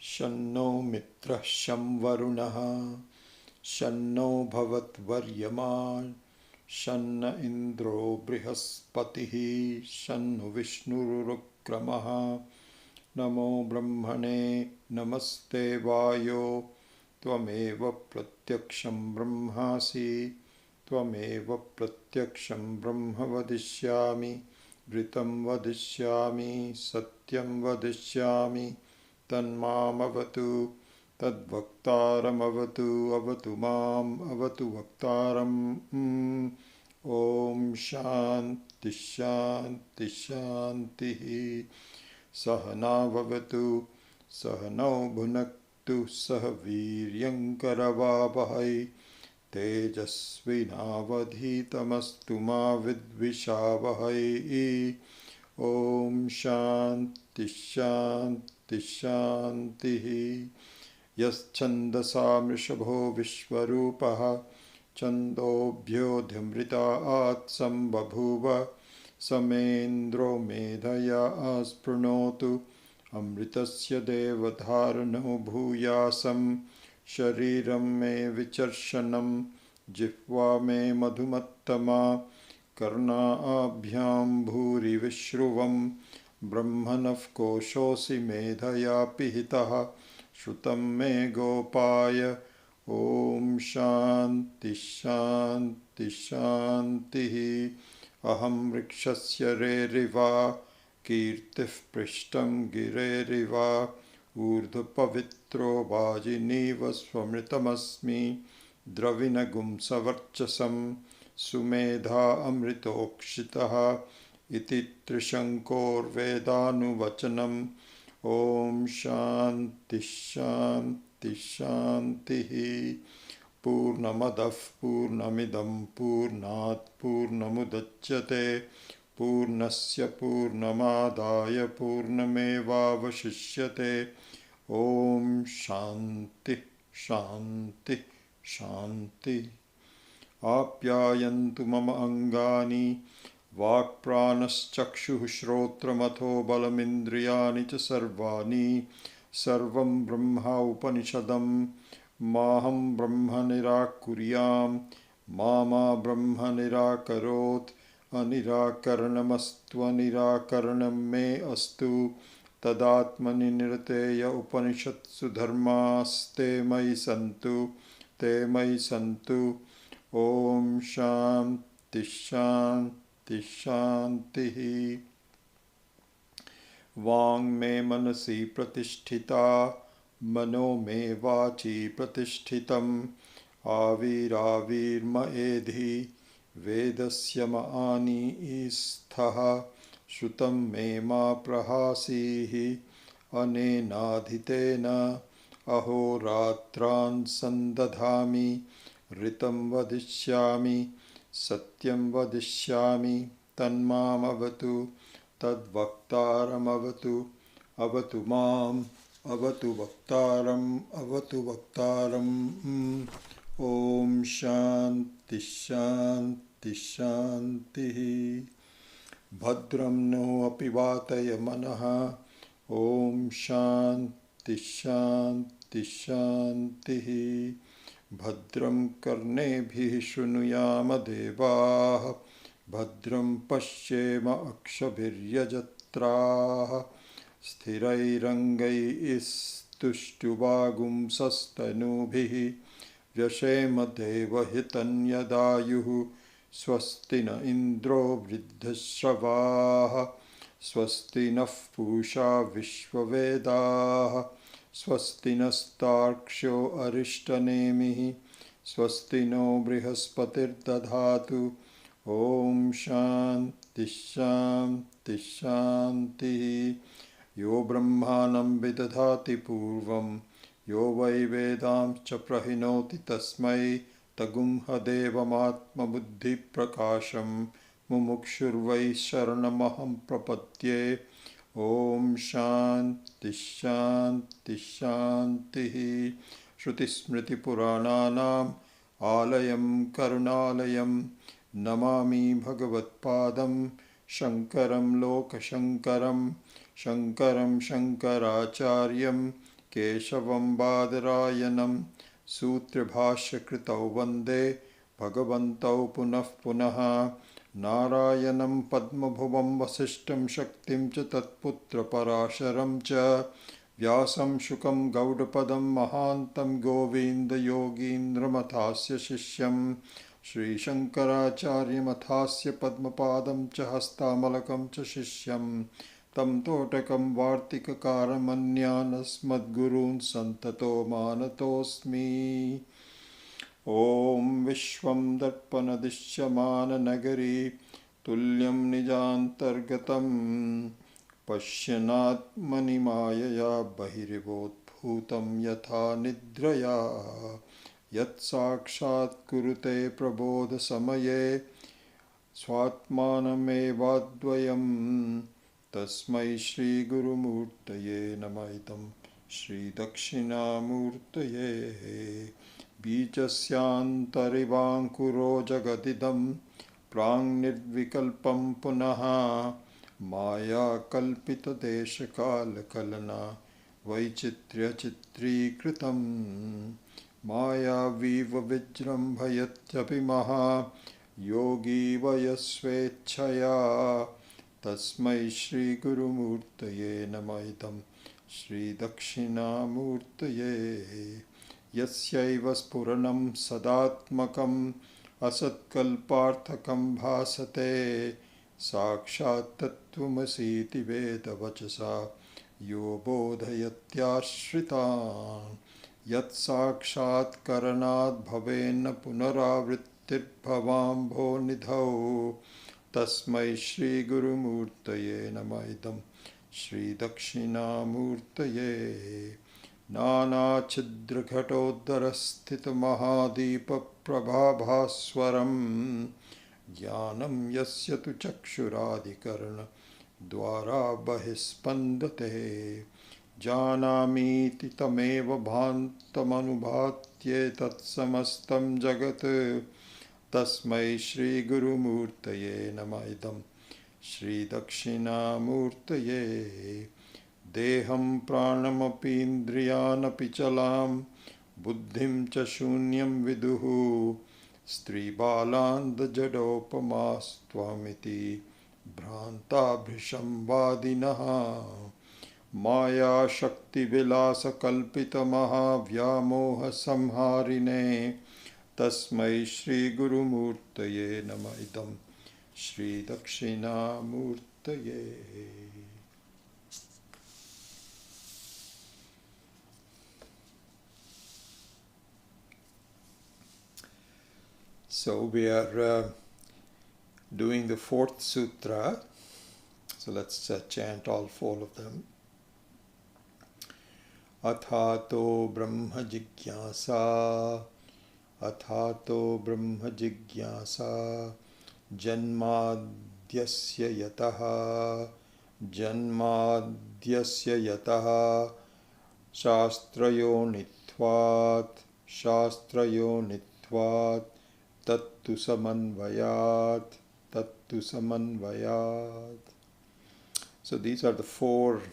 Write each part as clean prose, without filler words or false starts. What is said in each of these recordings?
शन्नो मित्रः शं वरुणः शन्नो भवत्वर्यमा शन्न इन्द्रो बृहस्पतिः शन्नु विष्णुरुक्रमः नमो ब्रह्मणे नमस्ते वायो त्वमेव प्रत्यक्षं ब्रह्मासि त्वमेव प्रत्यक्षं ब्रह्म वदिष्यामि ऋतं वदिष्यामि सत्यं वदिष्यामि तन्मामवतु तद्वक्तारमवतु अवतु माम् अवतु वक्तारम् ॐ शान्ति शान्ति शान्तिः सहनाववतु सहनौ भुनक्तु सह वीर्यङ्करवावहै तेजस्विनावधीतमस्तु मा विद्विषावहै ॐ शान्ति शान्ति शान्तिः यश्छन्दसा मृषभो विश्वरूपः छन्दोभ्योऽध्यमृतात् सम्बभूव समेन्द्रो मेधया स्पृणोतु अमृतस्य देवधारणो भूयासं शरीरं मे विचर्षणं जिह्वा मे मधुमत्तमा कर्णाभ्यां भूरिविश्रुवं ब्रह्मणः कोशोऽसि मेधया पिहितः श्रुतं मे गोपाय ॐ शान्ति शान्ति शान्तिः अहं वृक्षस्य रेरिवा कीर्तिः पृष्ठं गिरेरिव ऊर्ध्वपवित्रो वाजिनीव स्वमृतमस्मि द्रविणगुंसवर्चसं सुमेधा अमृतोक्षितः इति त्रिशङ्कोर्वेदानुवचनम् ॐ शान्ति शान्ति शान्तिः पूर्णमदः पूर्णमिदं पूर्णात् पूर्णमुदच्यते पूर्णस्य पूर्णमादाय पूर्णमेवावशिष्यते ॐ शान्ति शान्ति शान्ति आप्यायन्तु मम अङ्गानि वाक्प्राणश्चक्षुः श्रोत्रमथो बलमिन्द्रियाणि च सर्वाणि सर्वं ब्रह्म उपनिषदं माहं ब्रह्म निराकुर्यां मा ब्रह्म निराकरोत् अनिराकरणमस्त्वनिराकरणं मे अस्तु तदात्मनि निरतेय उपनिषत्सु धर्मास्ते मयि सन्तु ॐ शान्ति शान्ति शान्तिः वाङ् मे मनसि प्रतिष्ठिता मनो मे वाचि प्रतिष्ठितम् आविराविर्म एधि वेदस्य म आनीस्थः श्रुतं मे मा प्रहासीः अनेनाधितेन अहोरात्रान् सन्दधामि ऋतं वदिष्यामि सत्यं वदिष्यामि तन्मामवतु तद्वक्तारमवतु अवतु माम् अवतु वक्तारम् ॐ शान्ति शान्ति शान्तिः भद्रं नो अपि वातय मनः ॐ शान्ति शान्ति शान्तिः भद्रं कर्णेभिः शृणुयाम देवाः भद्रं पश्येम अक्षभिर्यजत्राः स्थिरैरङ्गैस्तुष्टुवागुंसस्तनूभिः व्यशेम देवहितं यदायुः स्वस्ति न इन्द्रो वृद्धश्रवाः स्वस्ति नः पूषा विश्ववेदाः स्वस्ति नस्तार्क्ष्यो अरिष्टनेमिः स्वस्ति नो बृहस्पतिर्दधातु ॐ शान्ति शान्ति शान्तिः यो ब्रह्माणं विदधाति पूर्वं यो वै वेदांश्च प्रहिणोति तस्मै तगुंहदेवमात्मबुद्धिप्रकाशं मुमुक्षुर्वै शरणमहं प्रपद्ये ॐ शान्ति शान्ति शान्तिः श्रुतिस्मृतिपुराणानाम् आलयं करुणालयं नमामि भगवत्पादं शङ्करं लोकशङ्करं शङ्करं शङ्कराचार्यं Keshavam Badarayanam Sutrabhashya Vande Bhagavantau Punah Punaha Narayanam Padmabhuvam Vasishtam Shaktim Cha Tatputra Parasharam Cha Vyasam Shukam Gaudapadam Mahantam Govinda Yogindra Mathasya Shishyam Shri Shankaracharya Mathasya Padmapadam Cha Hastamalakam Cha Shishyam Tam Totakam Vartikakaramanyānasmadgurūn Santato Manatosmi Om Vishwam Darpanadishyamana Nagari Tulyam Nijantargatam Pashyanat Manimayaya Bahirivot Bhutam Yatha Nidraya Yat Sakshat Kurute Prabodha Samaye Swatmaname Vadvayam Tasmai Shri Guru Murtaye Namaitam Shri Dakshinamurtaye Bijasyantarivānkuro Jagadidam Prang Nirvikalpam Punaha Maya Kalpita Deshakala Kalana Vaichitrya Chitri Kritam Maya Viva Vijram Bhayatyapi Maha Yogi Vayasvechaya Tasmai Shri Guru Murtaye Namaitam Shri Dakshinamurtaye Yasyaiva Spuranam Sadatmakam Asatkalparthakam Bhasate Sakshat Tattvamasiti Veda Vachasa Yo Bodhayatyashritan Yat Sakshat Karanad Bhavena Punaravrittir Bhavambho Nidhau Tasmai Shri Guru Murtaye Namaidam Shri Dakshinamurtaye Nana Chidra Ghatodhara Sthita Mahadeepa Prabhabhaswaram Gyanam Yasya Tu Chakshuradikarana Dvara Bahispandate Janamiti Tameva Bhantamanubhatye Tatsamastam Jagat Tasmai Shri Guru Murtaye Namaidam Shri Dakshinamurtaye Deham Pranamapi Indriyanapi Chalam Buddhim Cha Shunyam Viduhu Stri Balanda Jadopamastwamiti Bhranta Bhrisham Vadinaha Maya Shakti Vilasa Kalpita Maha Vyamoha Samharine Tasmai Shri Guru Murtaye Namaidam Shri Dakshinamurtaye. So we are doing the fourth sutra. So let's chant all four of them. Athato Brahma Jigyasa Athato Brahma Jigyasa Janmadyasya Yataha Janmadyasya Yataha Shastrayonitvat Shastrayonitvat Tattu Samanvayat Tattu Samanvayat. So these are the four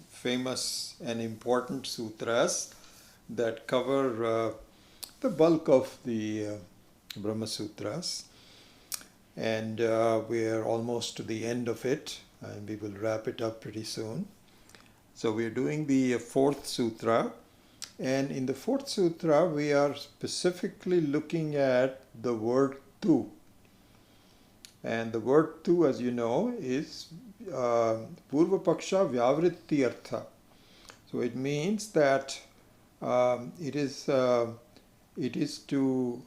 famous and important sutras that cover the bulk of the Brahma Sutras, and we are almost to the end of it, and we will wrap it up pretty soon. So we are doing the fourth sutra, and in the fourth sutra we are specifically looking at the word tu. And the word tu, as you know, is Purva Paksha Vyavritti Artha. So it means that it is to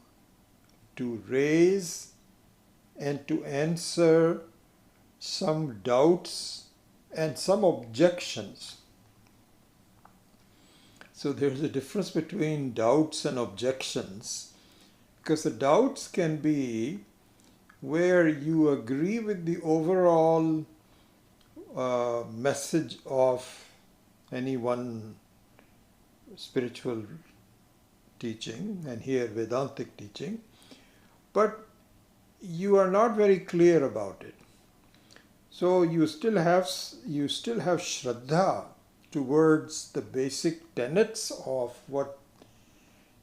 raise and to answer some doubts and some objections. So there's a difference between doubts and objections, because the doubts can be where you agree with the overall message of any one spiritual teaching, and here Vedantic teaching, but you are not very clear about it. So you still have Shraddha towards the basic tenets of what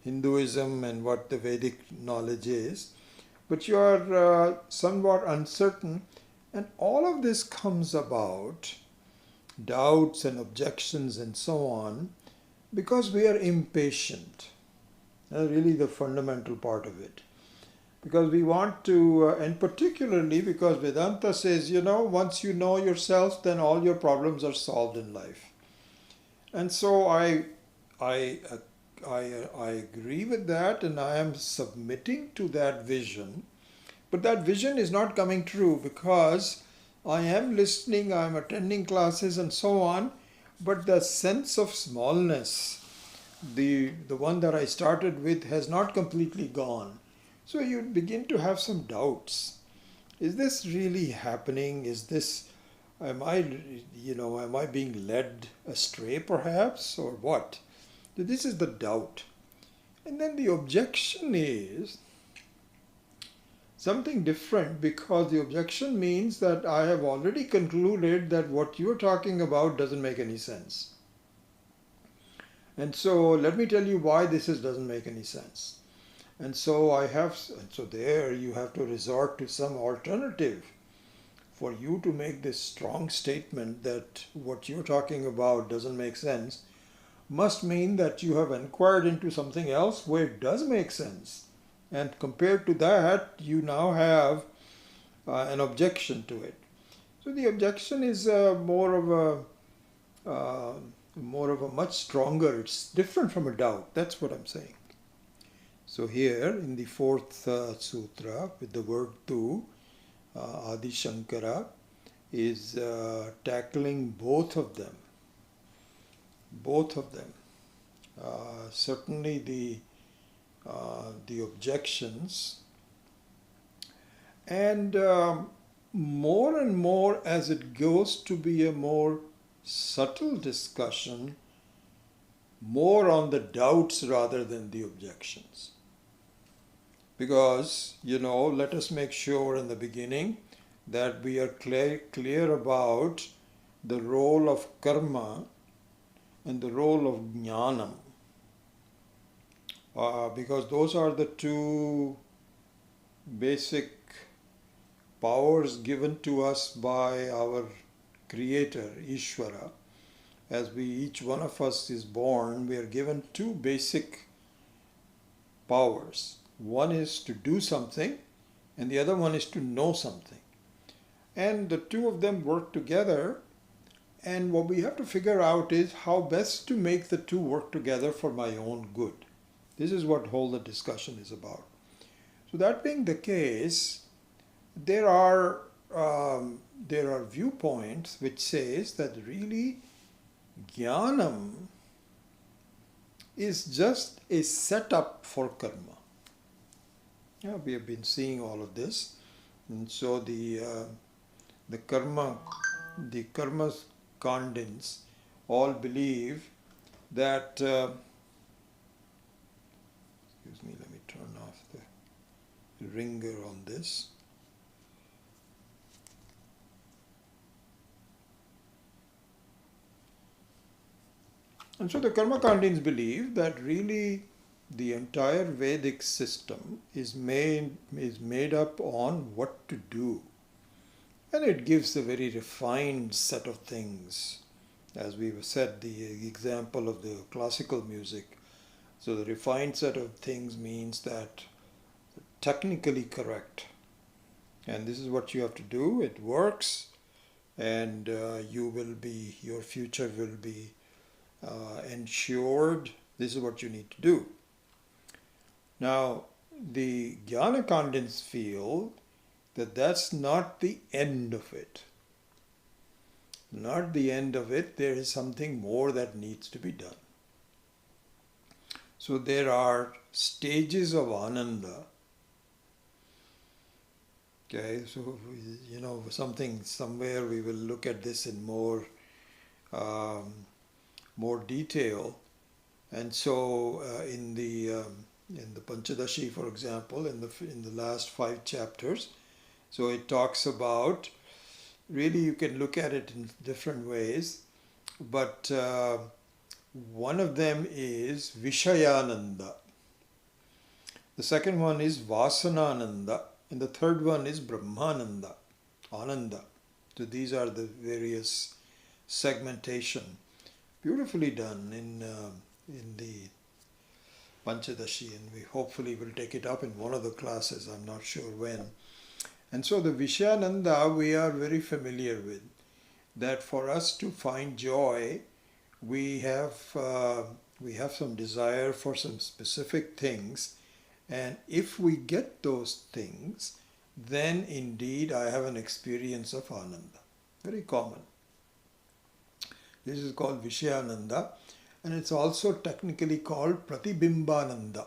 Hinduism and what the Vedic knowledge is, but you are somewhat uncertain, and all of this comes about, doubts and objections and so on, because we are impatient. That's really the fundamental part of it. Because we want to, and particularly because Vedanta says, once you know yourself, then all your problems are solved in life. And so I agree with that, and I am submitting to that vision. But that vision is not coming true because I am listening, I am attending classes and so on, but the sense of smallness, the one that I started with, has not completely gone. So you begin to have some doubts. Is this really happening? Am I being led astray perhaps, or what? So this is the doubt. And then the objection is something different, because the objection means that I have already concluded that what you're talking about doesn't make any sense. And so let me tell you why doesn't make any sense. And so there you have to resort to some alternative for you to make this strong statement that what you're talking about doesn't make sense. Must mean that you have inquired into something else where it does make sense. And compared to that, you now have an objection to it. So the objection is more of a much stronger, it's different from a doubt. That's what I'm saying. So here in the fourth sutra, with the word tu, Adi Shankara is tackling both of them. Certainly the objections, and more and more as it goes to be a more subtle discussion, more on the doubts rather than the objections. Because, let us make sure in the beginning that we are clear about the role of karma and the role of Gyanam. Because those are the two basic powers given to us by our Creator, Ishvara. As each one of us is born, we are given two basic powers. One is to do something, and the other one is to know something. And the two of them work together, and what we have to figure out is how best to make the two work together for my own good. This is what whole the discussion is about. So that being the case, there are viewpoints which says that really Gyanam is just a setup for karma. Yeah, we have been seeing all of this, and so the karma kandins all believe that. Excuse me, let me turn off the ringer on this. And so the Karmakandins believe that really the entire Vedic system is made up on what to do. And it gives a very refined set of things. As we've said, the example of the classical music. So the refined set of things means that technically correct. And this is what you have to do. It works, and your future will be ensured. This is what you need to do. Now, the Jnanakandins feel that that's not the end of it. Not the end of it. There is something more that needs to be done. So there are stages of Ananda. Okay, so somewhere we will look at this in more detail. And so in the Panchadashi, for example, in the last 5 chapters, so it talks about, really you can look at it in different ways. But one of them is Vishayananda. The second one is Vasanananda. And the third one is Brahmananda, Ananda. So these are the various segmentation. Beautifully done in the Panchadashi, and we hopefully will take it up in one of the classes, I'm not sure when. And so the Vishayananda we are very familiar with, that for us to find joy, we have some desire for some specific things, and if we get those things, then indeed I have an experience of Ananda. Very common. This is called Vishayananda, and it's also technically called Pratibimbananda.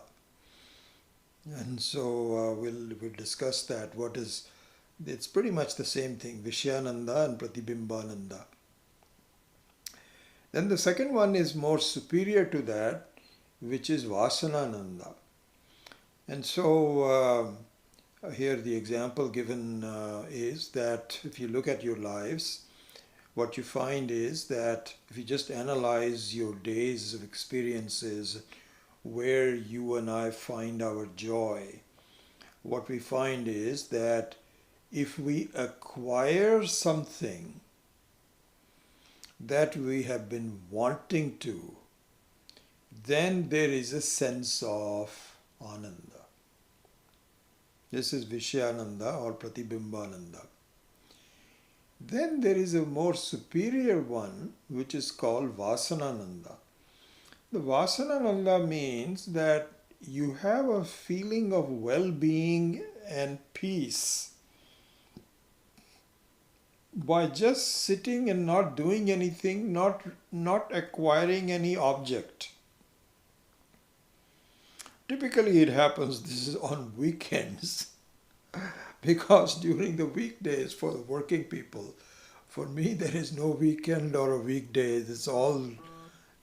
And so we'll discuss that. It's pretty much the same thing, Vishayananda and Pratibimbananda. Then the second one is more superior to that, which is Vasanananda. And so here the example given is that if you look at your lives, what you find is that if you just analyze your days of experiences where you and I find our joy, what we find is that if we acquire something that we have been wanting to, then there is a sense of Ananda. This is Vishayananda or Pratibimbananda. Then there is a more superior one which is called Vasanananda. The Vasanananda means that you have a feeling of well-being and peace by just sitting and not doing anything, not acquiring any object. Typically it happens, this is on weekends, because during the weekdays for the working people, for me there is no weekend or a weekday, it's all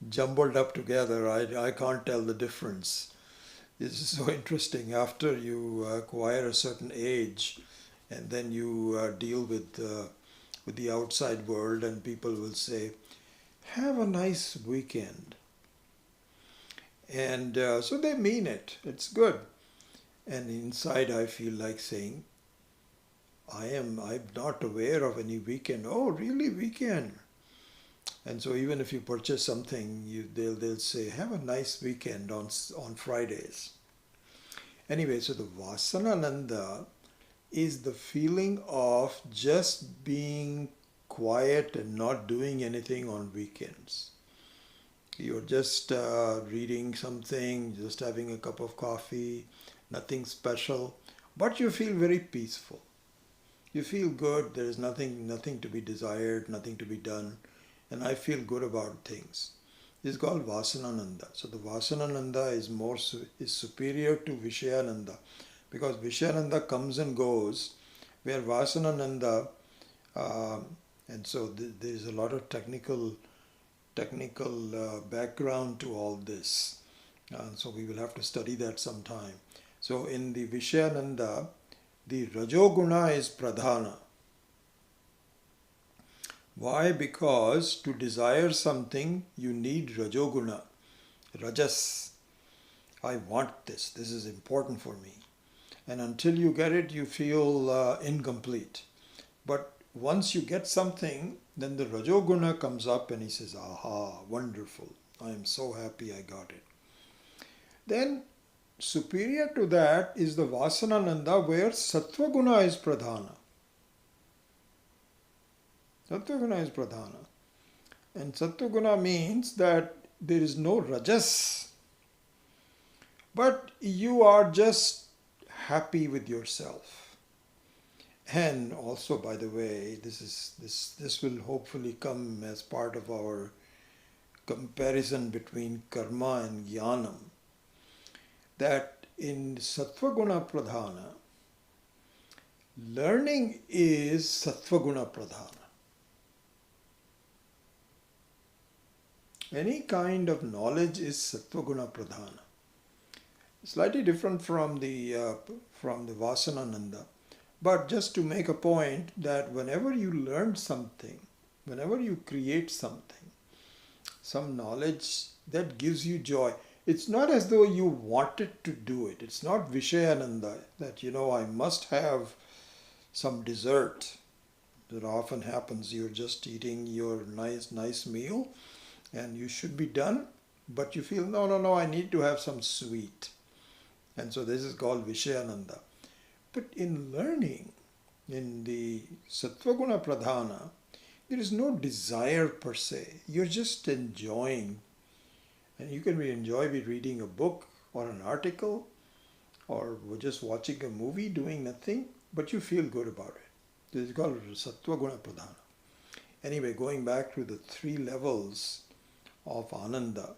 jumbled up together. I can't tell the difference. This is so interesting. After you acquire a certain age and then you deal with the outside world, and people will say, have a nice weekend. And so they mean it. It's good. And inside I feel like saying, I'm not aware of any weekend. Oh, really, weekend? And so even if you purchase something, they'll say, have a nice weekend on Fridays. Anyway, so the Vasanananda is the feeling of just being quiet and not doing anything on weekends. You're just reading something, just having a cup of coffee, nothing special, but you feel very peaceful. You feel good, there is nothing to be desired, nothing to be done, and I feel good about things. This is called Vasanananda. So the Vasanananda is superior to Vishayananda, because Vishayananda comes and goes, where Vasanananda, and so there is a lot of technical background to all this. So we will have to study that sometime. So in the Vishayananda, the Rajoguna is Pradhana. Why? Because to desire something, you need Rajoguna, Rajas. I want this. This is important for me. And until you get it, you feel incomplete. But once you get something, then the Rajoguna comes up and he says, aha, wonderful. I am so happy I got it. Then superior to that is the Vasanananda, where Sattvaguna is Pradhana. Sattvaguna is Pradhana. And Sattvaguna means that there is no Rajas, but you are just happy with yourself. And also, by the way, this will hopefully come as part of our comparison between karma and Gyanam, that in Sattvaguna Pradhana, learning is Sattvaguna Pradhana. Any kind of knowledge is Sattvaguna Pradhana. Slightly different from the Vasanananda. But just to make a point that whenever you learn something, whenever you create something, some knowledge that gives you joy. It's not as though you wanted to do it. It's not Vishayananda that, I must have some dessert. That often happens. You're just eating your nice meal and you should be done, but you feel, no, I need to have some sweet. And so this is called Vishayananda. But in learning, in the Sattvaguna Pradhana, there is no desire per se. You're just enjoying. And you can enjoy reading a book or an article or just watching a movie, doing nothing, but you feel good about it. This is called Sattvaguna Pradhana. Anyway, going back to the 3 levels of Ananda,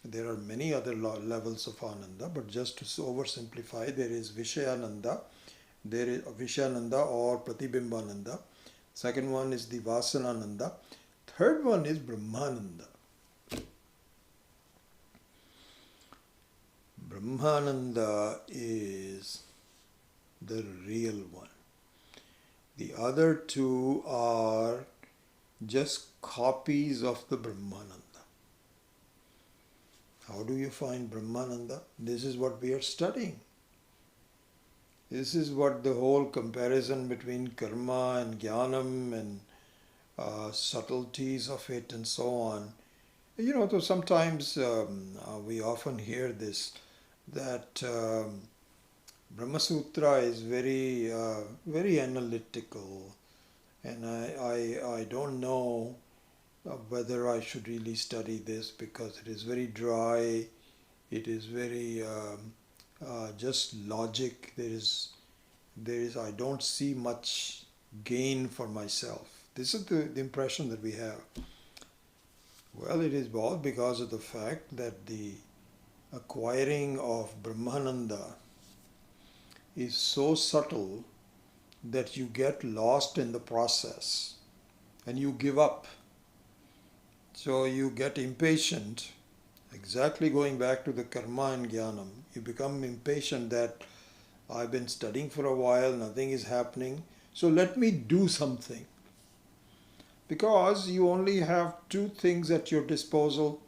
there are many other levels of Ananda, but just to oversimplify, there is Vishayananda, there is Vishayananda or Pratibimbananda. Second one is the Vasanananda. Third one is Brahmananda. Brahmananda is the real one. The other 2 are just copies of the Brahmananda. How do you find Brahmananda? This is what we are studying. This is what the whole comparison between karma and Gyanam and subtleties of it and so on. Though sometimes we often hear this, that Brahma Sutra is very, very analytical, and I don't know whether I should really study this because it is very dry, it is very just logic. There is I don't see much gain for myself. This is the impression that we have. Well, it is all because of the fact that the acquiring of Brahmananda is so subtle that you get lost in the process and you give up. So you get impatient, exactly going back to the karma and Gyanam. You become impatient that I've been studying for a while, nothing is happening, so let me do something. Because you only have 2 things at your disposal.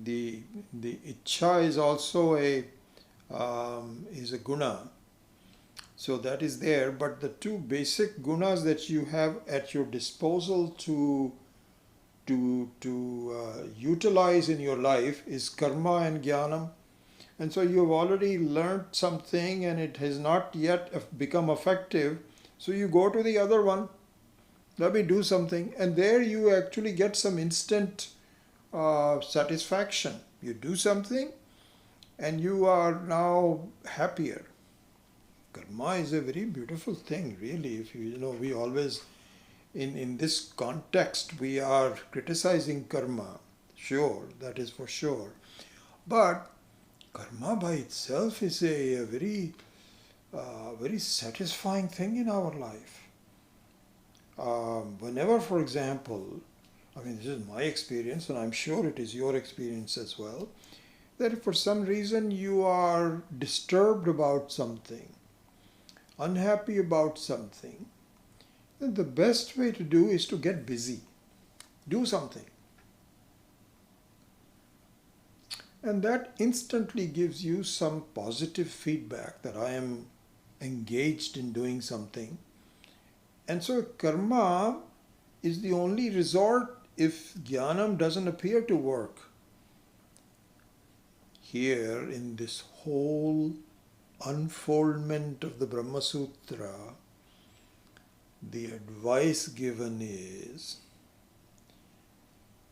The Ichcha is also a guna. So that is there, but the 2 basic gunas that you have at your disposal to utilize in your life is karma and Gyanam. And so you have already learned something and it has not yet become effective. So you go to the other one. Let me do something. And there you actually get some instant satisfaction. You do something and you are now happier. Karma is a very beautiful thing, really. If we always, in this context, we are criticizing karma. Sure, that is for sure. But karma by itself is a very, very satisfying thing in our life. Whenever, for example, this is my experience, and I'm sure it is your experience as well, that if for some reason you are disturbed about something, unhappy about something, then the best way to do is to get busy. Do something. And that instantly gives you some positive feedback that I am engaged in doing something. And so karma is the only resort if Gyanam doesn't appear to work. Here in this whole unfoldment of the Brahma Sutra, the advice given is,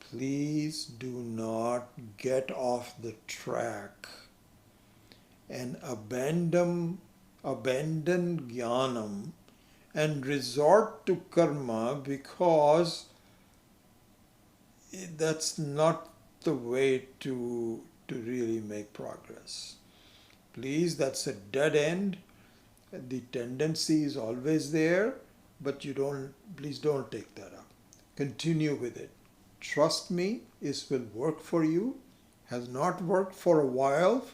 please do not get off the track and abandon Gyanam and resort to karma, because that's not the way to really make progress. Please, that's a dead end. The tendency is always there, but please don't take that up. Continue with it. Trust me, it will work for you. Has not worked for a while,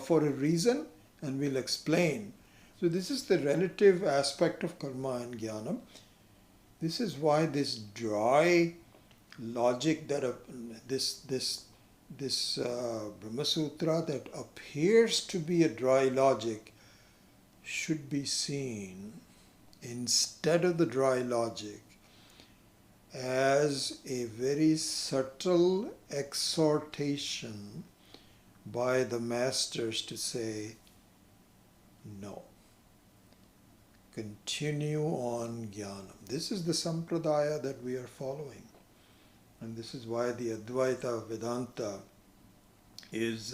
for a reason, and we'll explain. So this is the relative aspect of karma and Gyanam. This is why this dry logic that this Brahma Sutra that appears to be a dry logic should be seen instead of the dry logic as a very subtle exhortation by the masters to say, no, continue on Gyanam. This is the sampradaya that we are following. And this is why the Advaita Vedanta is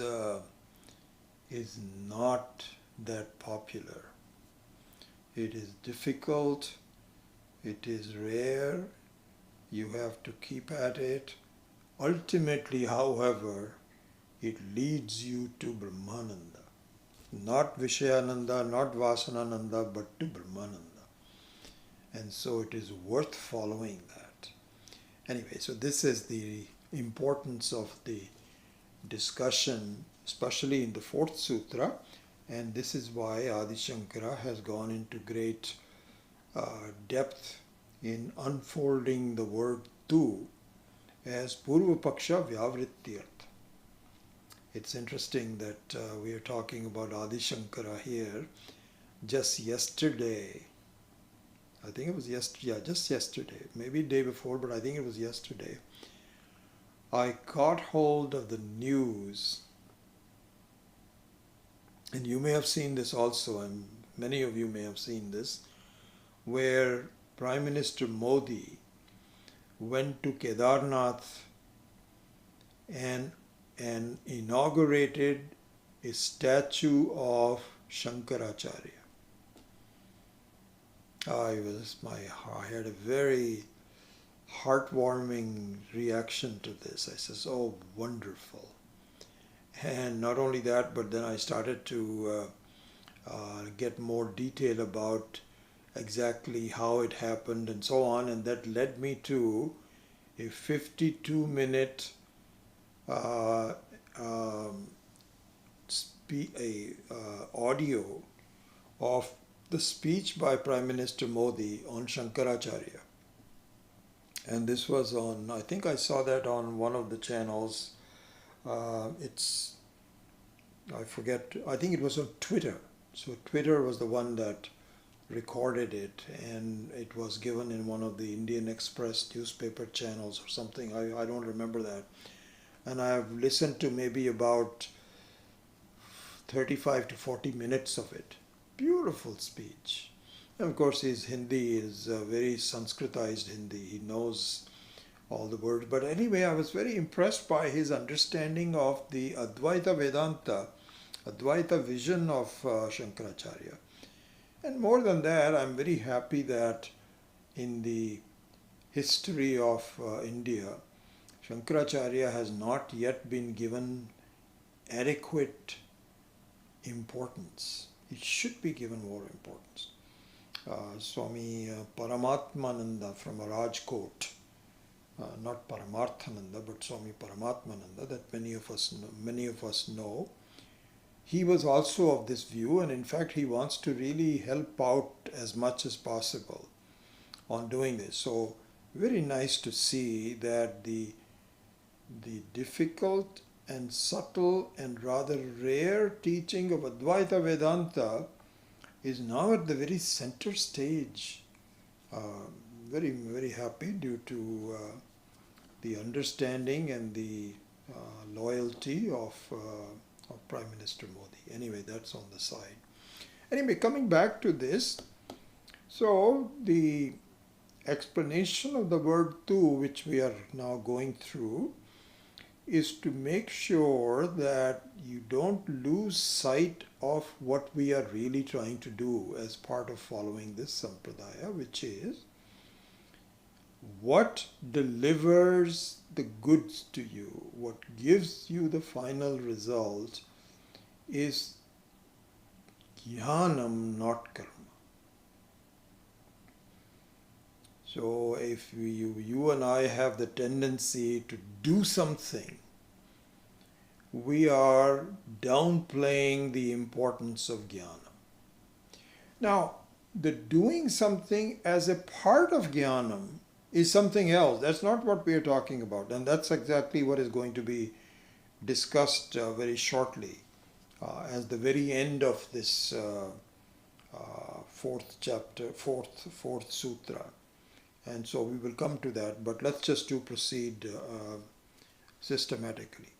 not that popular. It is difficult, it is rare, you have to keep at it. Ultimately, however, it leads you to Brahmananda. Not Vishayananda, not Vasanananda, but to Brahmananda. And so it is worth following that. Anyway, so this is the importance of the discussion, especially in the fourth sutra, and this is why Adi Shankara has gone into great depth in unfolding the word tu as Purva Paksha Vyavrityartha. It's interesting that we are talking about Adi Shankara here. Just yesterday, I think it was yesterday, just yesterday, maybe day before, but I think it was yesterday, I caught hold of the news, and you may have seen this also, and many of you may have seen this, where Prime Minister Modi went to Kedarnath and inaugurated a statue of Shankaracharya. I had a very heartwarming reaction to this. I says, oh, wonderful. And not only that, but then I started to get more detail about exactly how it happened and so on, and that led me to a 52-minute audio of the speech by Prime Minister Modi on Shankaracharya. And this was on, I think I saw that on one of the channels. I forget, I think it was on Twitter. So Twitter was the one that recorded it, and it was given in one of the Indian Express newspaper channels or something. I don't remember that. And I've listened to maybe about 35 to 40 minutes of it. Beautiful speech. And of course his Hindi is very Sanskritized Hindi. He knows all the words. But anyway, I was very impressed by his understanding of the Advaita Vedanta, Advaita vision of Shankaracharya. And more than that, I'm very happy that in the history of India, Shankaracharya has not yet been given adequate importance. It should be given more importance. Swami Paramatmananda from Rajkot, not Paramarthananda, but Swami Paramatmananda, that many of us know. He was also of this view, and in fact he wants to really help out as much as possible on doing this. So very nice to see that the difficult and subtle and rather rare teaching of Advaita Vedanta is now at the very center stage. Very, very happy due to the understanding and the loyalty of Prime Minister Modi. Anyway, that's on the side. Anyway, coming back to this, so the explanation of the word tu, which we are now going through, is to make sure that you don't lose sight of what we are really trying to do as part of following this sampradaya, which is what delivers the goods to you, what gives you the final result is Gyanam, not karma. So if you and I have the tendency to do something, we are downplaying the importance of Gyanam. Now, the doing something as a part of Gyanam is something else. That's not what we are talking about. And that's exactly what is going to be discussed very shortly as the very end of this fourth chapter, fourth sutra. And so we will come to that, but let's just proceed systematically.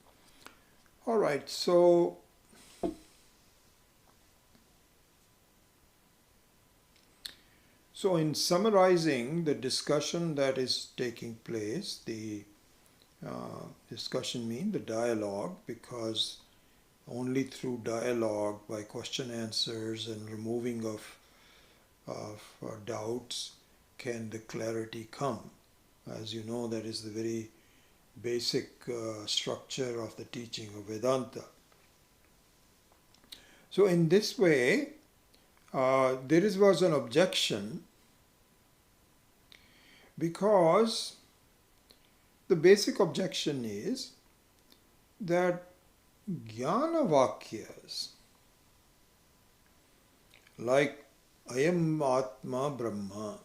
All right, so in summarizing the discussion that is taking place, the discussion means the dialogue, because only through dialogue, by question answers and removing of doubts, can the clarity come. As you know, that is the very basic structure of the teaching of Vedanta. So in this way, there was an objection, because the basic objection is that Jnana Vakyas, like Ayam Atma Brahma,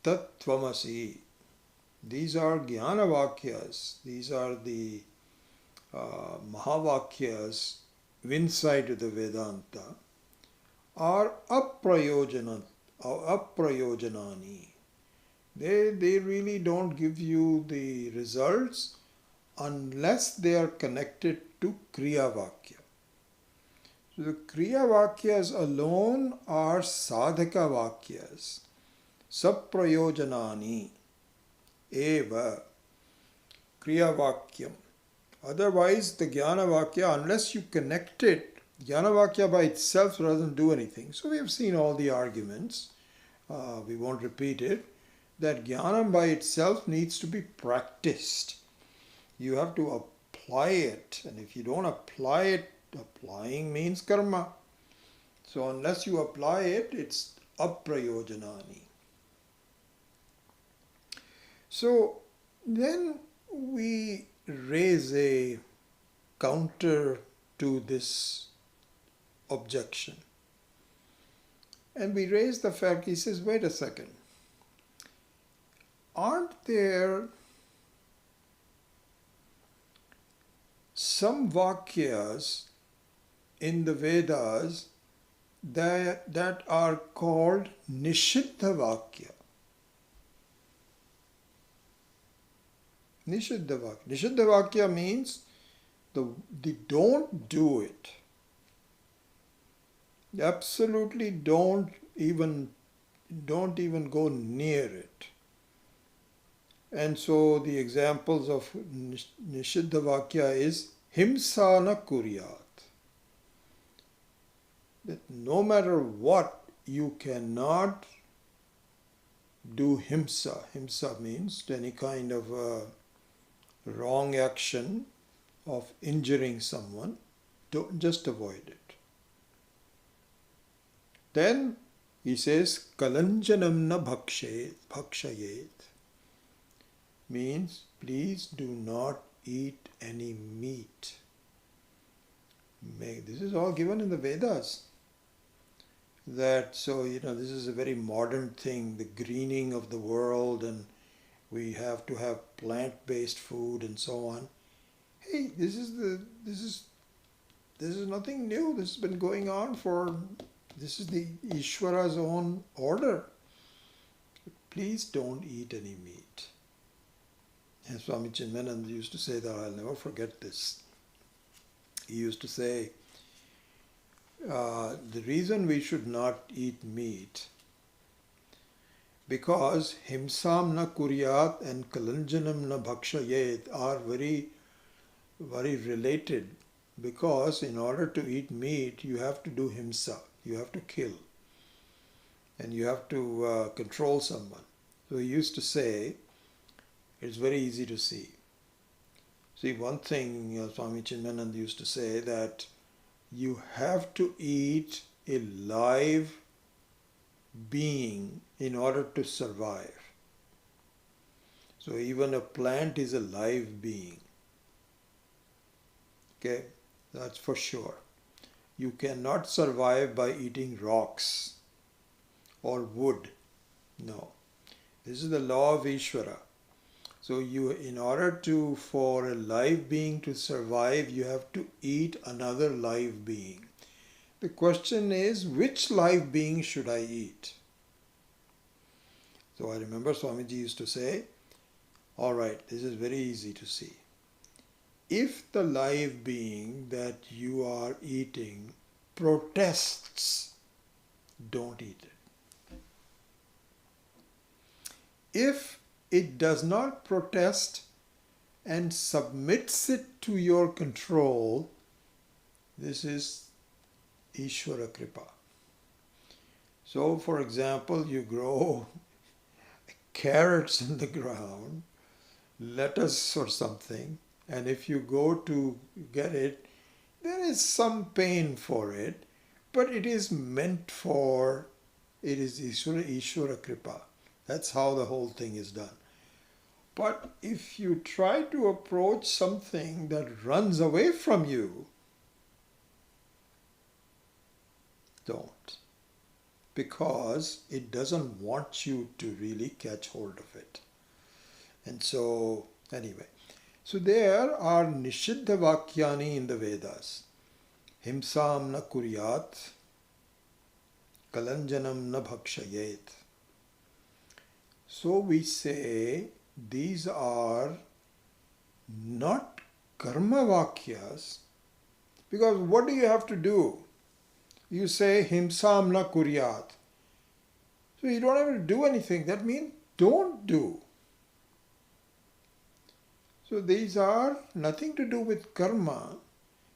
Tat Tvamasi, these are Jnana Vakyas, these are the Mahavakyas inside the Vedanta, are aprayojanani. They really don't give you the results unless they are connected to Kriya Vakya. So the Kriya Vakyas alone are Sadhaka Vakyas, Saprayojanani eva Kriya Vakyam. Otherwise, the Jnana Vakya, unless you connect it, Jnana Vakya by itself doesn't do anything. So we have seen all the arguments. We won't repeat it. That Jnanam by itself needs to be practiced. You have to apply it. And if you don't apply it, applying means karma. So unless you apply it, it's aprayojanani. So then we raise a counter to this objection. And we raise the fact, he says, wait a second. Aren't there some Vakyas in the Vedas that are called Nishiddha Vakya? Nishiddha Vakya. Nishiddha Vakya means the don't do it. Absolutely don't even go near it. And so the examples of Nishiddha Vakya is Himsa na kuryat. That no matter what, you cannot do Himsa. Himsa means any kind of wrong action of injuring someone. Don't just avoid it. Then he says, Kalanjanam na bhakshayet. Means, please do not eat any meat. This is all given in the Vedas. This is a very modern thing, the greening of the world, and we have to have plant-based food and so on. Hey, this is nothing new. This has been going on this is the Ishvara's own order. Please don't eat any meat. And Swami Chinmayananda used to say that, I'll never forget this. He used to say, the reason we should not eat meat, because himsam na kuryat and kalanjanam na bhakshayet are very, very related, because in order to eat meat, you have to do himsa, you have to kill, and you have to control someone. So he used to say, it's very easy to see. See, one thing Swami Chinmayananda used to say, that you have to eat a live being in order to survive. So even a plant is a live being. Okay, that's for sure. You cannot survive by eating rocks or wood. No. This is the law of Ishvara. So in order for a live being to survive, you have to eat another live being. The question is, which live being should I eat? So I remember Swamiji used to say, all right, this is very easy to see. If the live being that you are eating protests, don't eat it. If it does not protest and submits it to your control, this is Ishvara Kripa. So, for example, you grow carrots in the ground, lettuce or something, and if you go to get it, there is some pain for it, but it is meant for, it is Ishvara Kripa. That's how the whole thing is done. But if you try to approach something that runs away from you, don't. Because it doesn't want you to really catch hold of it. And so, anyway. So there are Nishiddha Vakyani in the Vedas. Himsam na kuryat, kalanjanam na bhakshayet. So we say these are not karma vakyas, because what do you have to do? You say himsam na kuryat. So you don't have to do anything. That means don't do. So these are nothing to do with karma.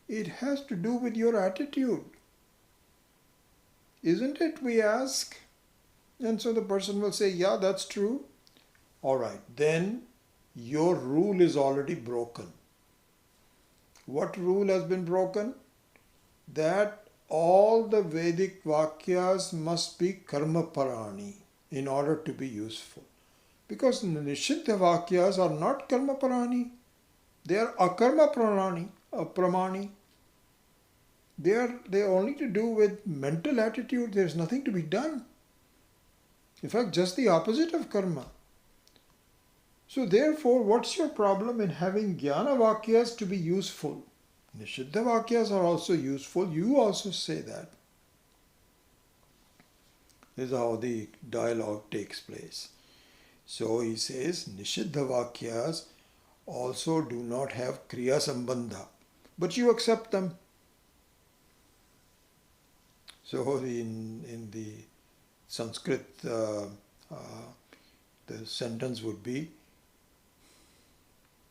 It has to do with your attitude. Isn't it? We ask. And so the person will say, yeah, that's true. All right, then your rule is already broken. What rule has been broken? That all the Vedic Vakyas must be Karmaparani in order to be useful. Because Nishiddha Vakyas are not Karmaparani. They are Akarma Pramani. They are only to do with mental attitude. There is nothing to be done. In fact, just the opposite of karma. So therefore, what's your problem in having Jnana Vakyas to be useful? Nishiddha Vakyas are also useful. You also say that. This is how the dialogue takes place. So he says, Nishiddha Vakyas also do not have Kriya Sambandha. But you accept them. So in the Sanskrit, the sentence would be,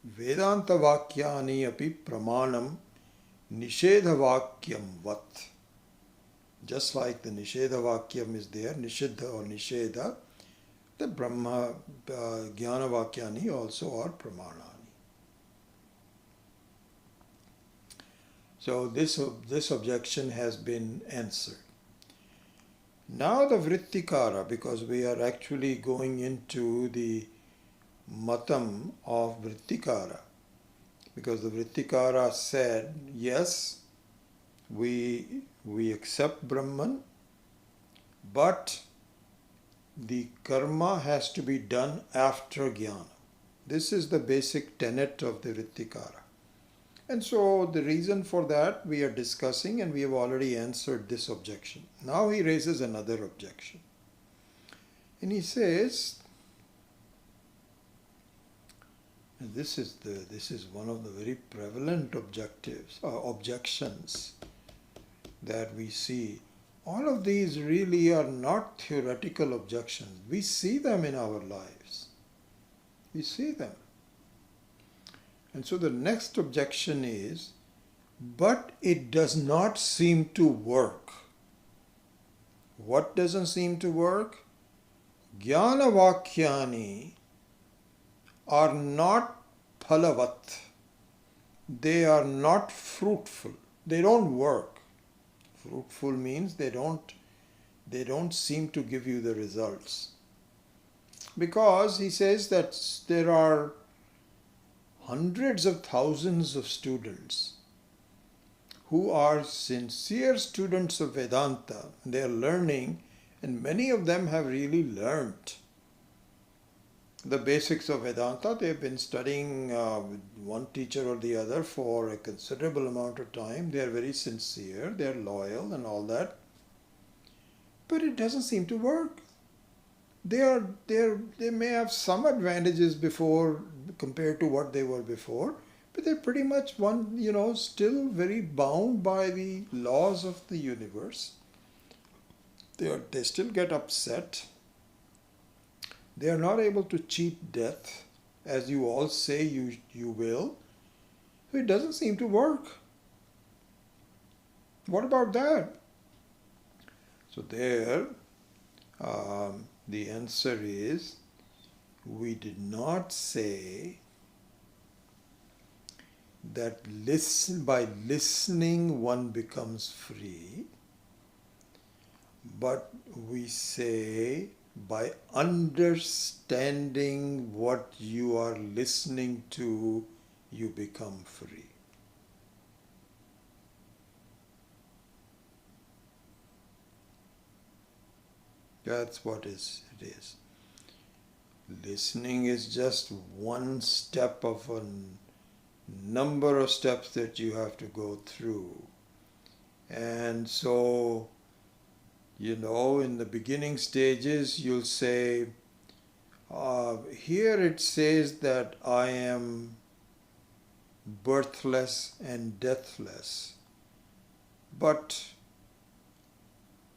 Vedanta Vakyani api pramanam nishedha vakyam vat. Just like the nishedha vakyam is there, nishiddha or nishedha, the Brahma Jnana Vakyani also are pramanani. So this objection has been answered. Now the Vrittikara, because we are actually going into the matam of Vrittikara, because the Vrittikara said, yes, we accept Brahman, but the karma has to be done after Jnana. This is the basic tenet of the Vrittikara. And so the reason for that we are discussing, and we have already answered this objection. Now he raises another objection. And he says, and this is one of the very prevalent objections that we see. All of these really are not theoretical objections. We see them in our lives. We see them. And so the next objection is, but it does not seem to work. What doesn't seem to work? Jnana Vakyani are not phalavat. They are not fruitful. They don't work. Fruitful means they don't seem to give you the results. Because he says that there are hundreds of thousands of students who are sincere students of Vedanta. They are learning, and many of them have really learnt. the basics of Vedanta. They've been studying with one teacher or the other for a considerable amount of time. They are very sincere, they are loyal and all that. But it doesn't seem to work. They may have some advantages before compared to what they were before, but they're pretty much still very bound by the laws of the universe. They still get upset. They are not able to cheat death, as you all say you will. So it doesn't seem to work. What about that? So there, the answer is, we did not say that by listening one becomes free, but we say by understanding what you are listening to, you become free. That's what it is. Listening is just one step of a number of steps that you have to go through. And so, in the beginning stages, you'll say, here it says that I am birthless and deathless. But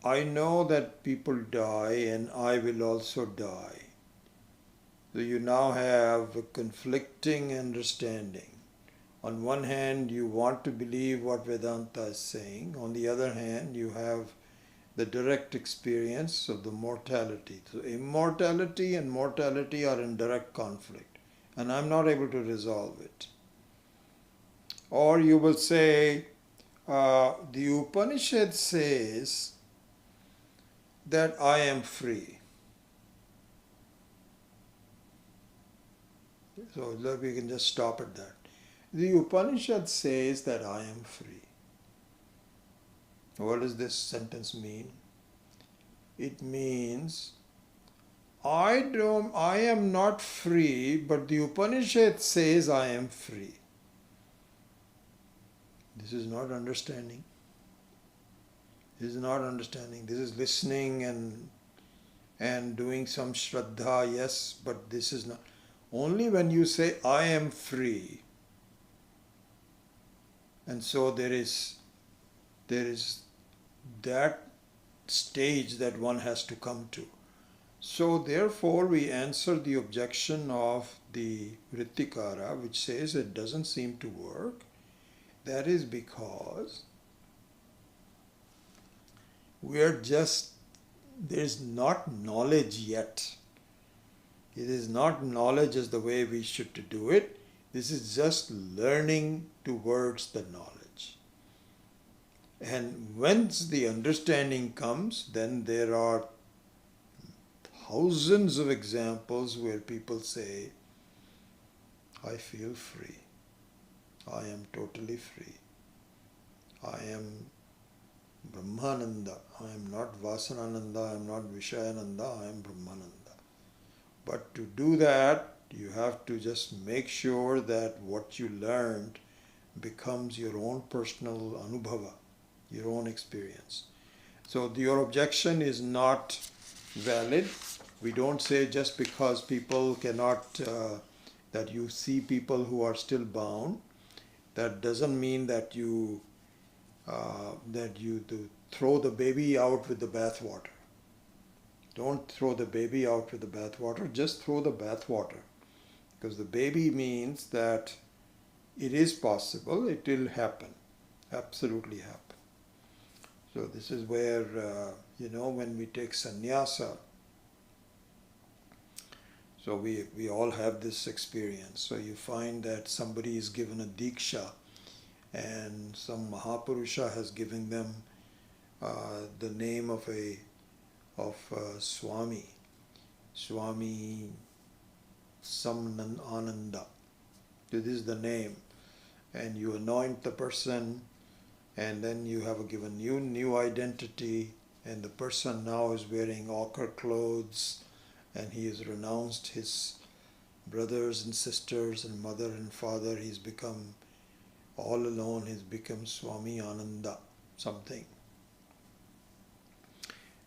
I know that people die and I will also die. So you now have a conflicting understanding. On one hand, you want to believe what Vedanta is saying. On the other hand, you have the direct experience of the mortality. So immortality and mortality are in direct conflict, and I'm not able to resolve it. Or you will say, the Upanishad says that I am free. So we can just stop at that. The Upanishad says that I am free. What does this sentence mean? It means I am not free, but the Upanishad says I am free. This is not understanding. This is not understanding. This is listening and doing some shraddha, yes, but this is not. Only when you say I am free, and so there is that stage that one has to come to. So therefore we answer the objection of the Vrittikara, which says it doesn't seem to work. That is because there's not knowledge yet. It is not knowledge as the way we should to do it. This is just learning towards the knowledge. And once the understanding comes, then there are thousands of examples where people say, I feel free. I am totally free. I am Brahmananda. I am not Vasanananda. I am not Vishayananda. I am Brahmananda. But to do that, you have to just make sure that what you learned becomes your own personal anubhava, your own experience. So your objection is not valid. We don't say just because people cannot, that you see people who are still bound, that doesn't mean that you throw the baby out with the bathwater. Don't throw the baby out with the bathwater, just throw the bathwater. Because the baby means that it is possible, it will happen, absolutely happen. So this is where, when we take sannyasa, so we all have this experience. So you find that somebody is given a diksha and some Mahapurusha has given them the name of Swami some Ananda. This is the name. And you anoint the person, and then you have given new identity, and the person now is wearing ochre clothes, and he has renounced his brothers and sisters and mother and father. He's become all alone. He's become Swami Ananda something.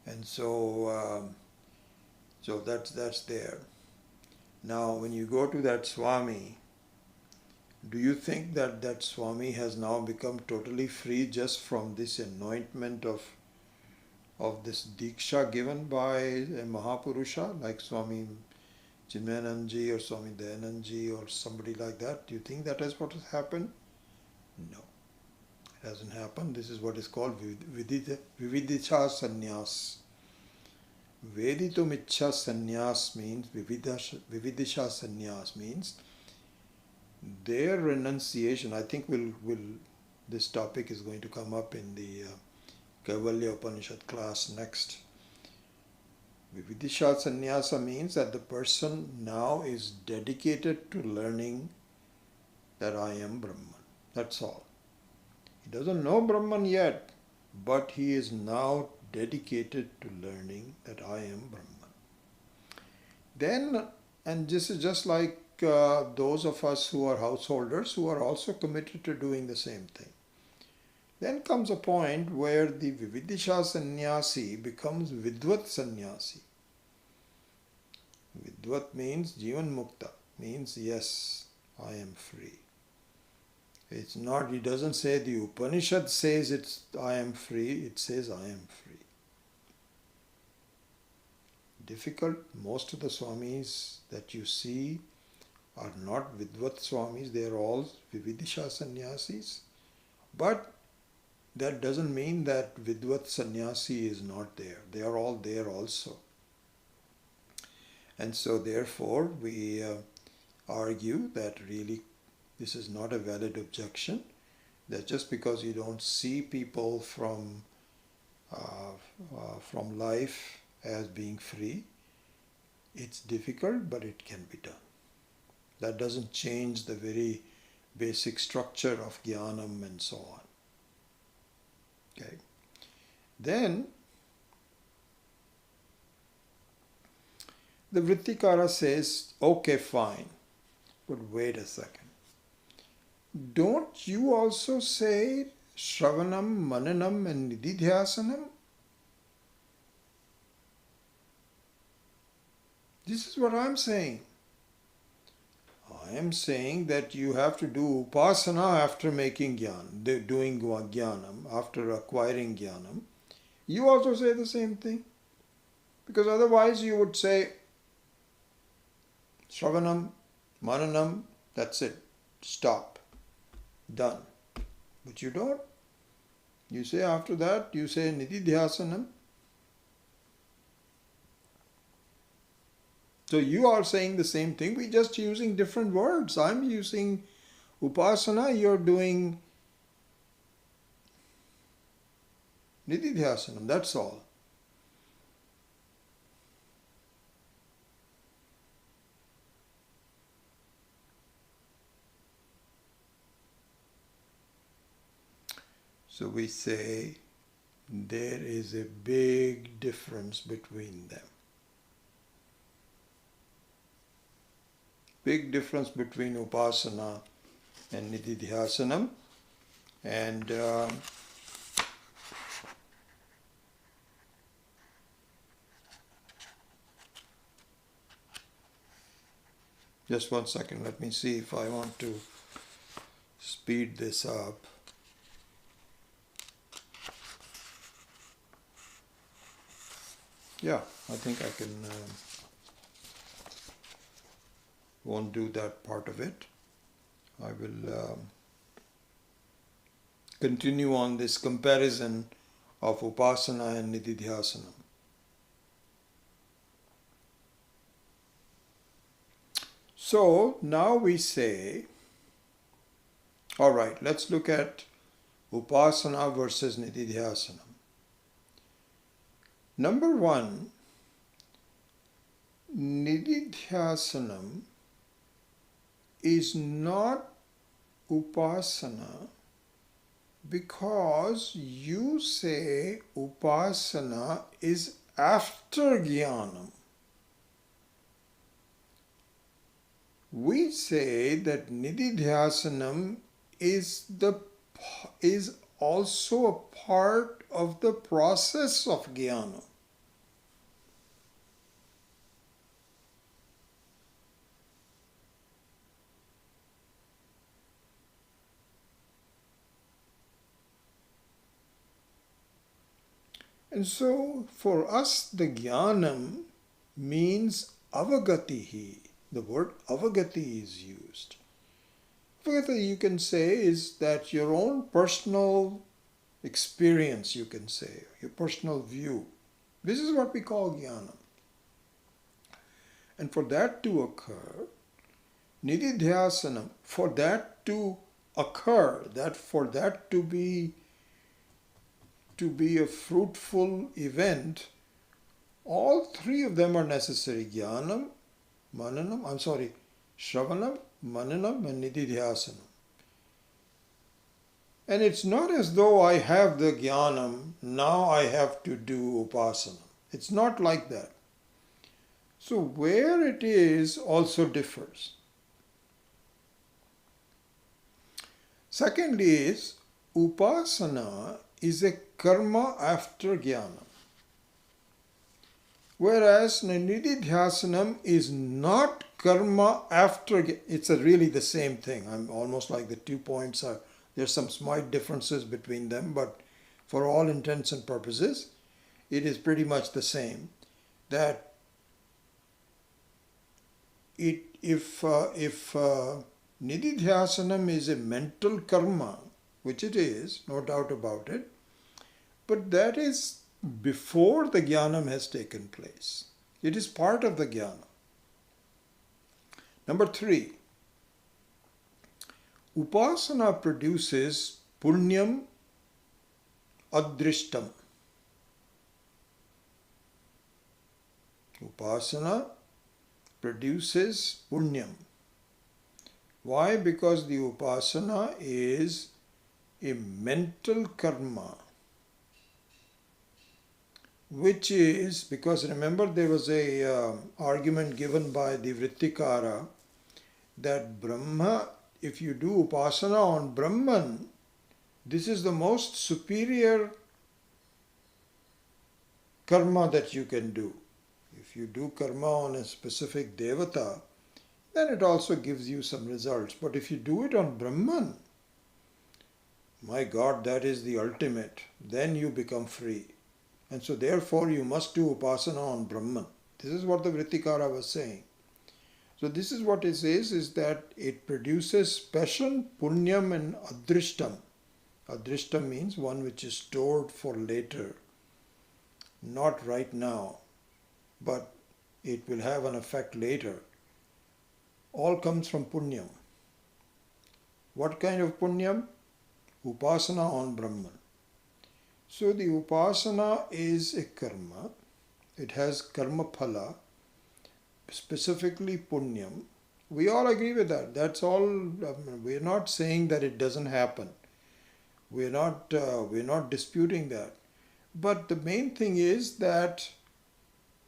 And so that's there. Now, when you go to that Swami, do you think that that Swami has now become totally free just from this anointment of this Diksha given by a Mahapurusha like Swami Chinmayananji or Swami Dayananji or somebody like that? Do you think that is what has happened? No, it hasn't happened. This is what is called Vividisha Sannyas. Veditum Ichha Sannyas means Vividisha Sannyas means their renunciation. I think this topic is going to come up in the Kaivalya Upanishad class next. Vividisha Sannyasa means that the person now is dedicated to learning that I am Brahman. That's all. He doesn't know Brahman yet, but he is now dedicated to learning that I am Brahman. Then, and this is just like those of us who are householders who are also committed to doing the same thing. Then comes a point where the Vividisha Sannyasi becomes Vidvat Sannyasi. Vidvat means Jivan Mukta, means yes, I am free. It's not, it doesn't say the Upanishad says it's I am free, it says I am free. Difficult. Most of the Swamis that you see are not Vidvat Swamis, they are all Vividisha Sannyasis. But that doesn't mean that Vidvat Sannyasi is not there. They are all there also. And so therefore we argue that really this is not a valid objection, that just because you don't see people from life as being free, it's difficult, but it can be done. That doesn't change the very basic structure of Gyanam and so on. Okay. Then the Vrittikara says, okay, fine, but wait a second. Don't you also say Shravanam, Mananam and Nidhidhasanam? This is what I'm saying. I am saying that you have to do Upasana after making Gyanam, doing Gyanam, after acquiring Gyanam. You also say the same thing. Because otherwise you would say Shravanam, Mananam, that's it, stop, done. But you don't. You say after that, you say Nidhidhasanam. So you are saying the same thing, we're just using different words. I'm using Upasana, you're doing Nidhidhasanam, that's all. So we say there is a big difference between them. Big difference between Upasana and Nidhidhasanam. And just one second, let me see if I want to speed this up. Yeah, I think I can, won't do that part of it. I will continue on this comparison of Upasana and Nidhidhasanam. So now we say, all right, let's look at Upasana versus Nidhidhasanam. Number one, Nidhidhasanam is not Upasana because you say Upasana is after Gyanam. We say that Nidhidhasanam is also a part of the process of Gyanam. And so for us the Gyanam means avagatihi. The word avagati is used. Avagati, you can say, is that your own personal experience, you can say, your personal view. This is what we call Gyanam. And for that to occur, Nidhidhasanam, for that to occur, for that to be a fruitful event, all three of them are necessary. Gyanam, Shravanam, Mananam and Nidhidhasanam. And it's not as though I have the Gyanam, now I have to do Upasana. It's not like that. So where it is also differs. Secondly is, Upasana is a karma after Gyanam. Whereas Nidhidhasanam is not karma after, it's really the same thing. I'm almost like the 2 points are, there's some slight differences between them, but for all intents and purposes, it is pretty much the same. That if Nidhidhasanam is a mental karma, which it is, no doubt about it, but that is before the Gyanam has taken place. It is part of the Gyanam. Number 3, Upasana produces punyam adrishtam. Upasana produces punyam. Why? Because the Upasana is a mental karma, which is, because remember there was a argument given by the Vrittikara that Brahma, if you do Upasana on Brahman, this is the most superior karma that you can do. If you do karma on a specific devata, then it also gives you some results. But if you do it on Brahman, my God, that is the ultimate. Then you become free. And so therefore you must do Upasana on Brahman. This is what the Vrittikara was saying. So this is what it says, is that it produces special punyam and adrishtam. Adrishtam means one which is stored for later. Not right now, but it will have an effect later. All comes from punyam. What kind of punyam? Upasana on Brahman. So the Upasana is a karma. It has Karmapala, specifically punyam. We all agree with that. That's all. We're not saying that it doesn't happen. We're not disputing that. But the main thing is that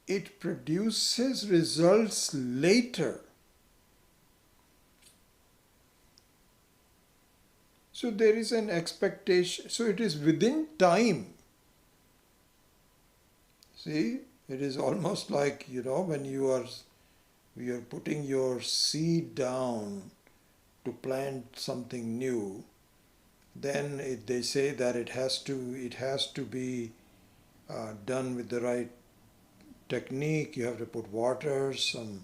it produces results later. So there is an expectation. So it is within time. See, it is almost like, when you are putting your seed down to plant something new, then they say that it has to be done with the right technique. You have to put water, some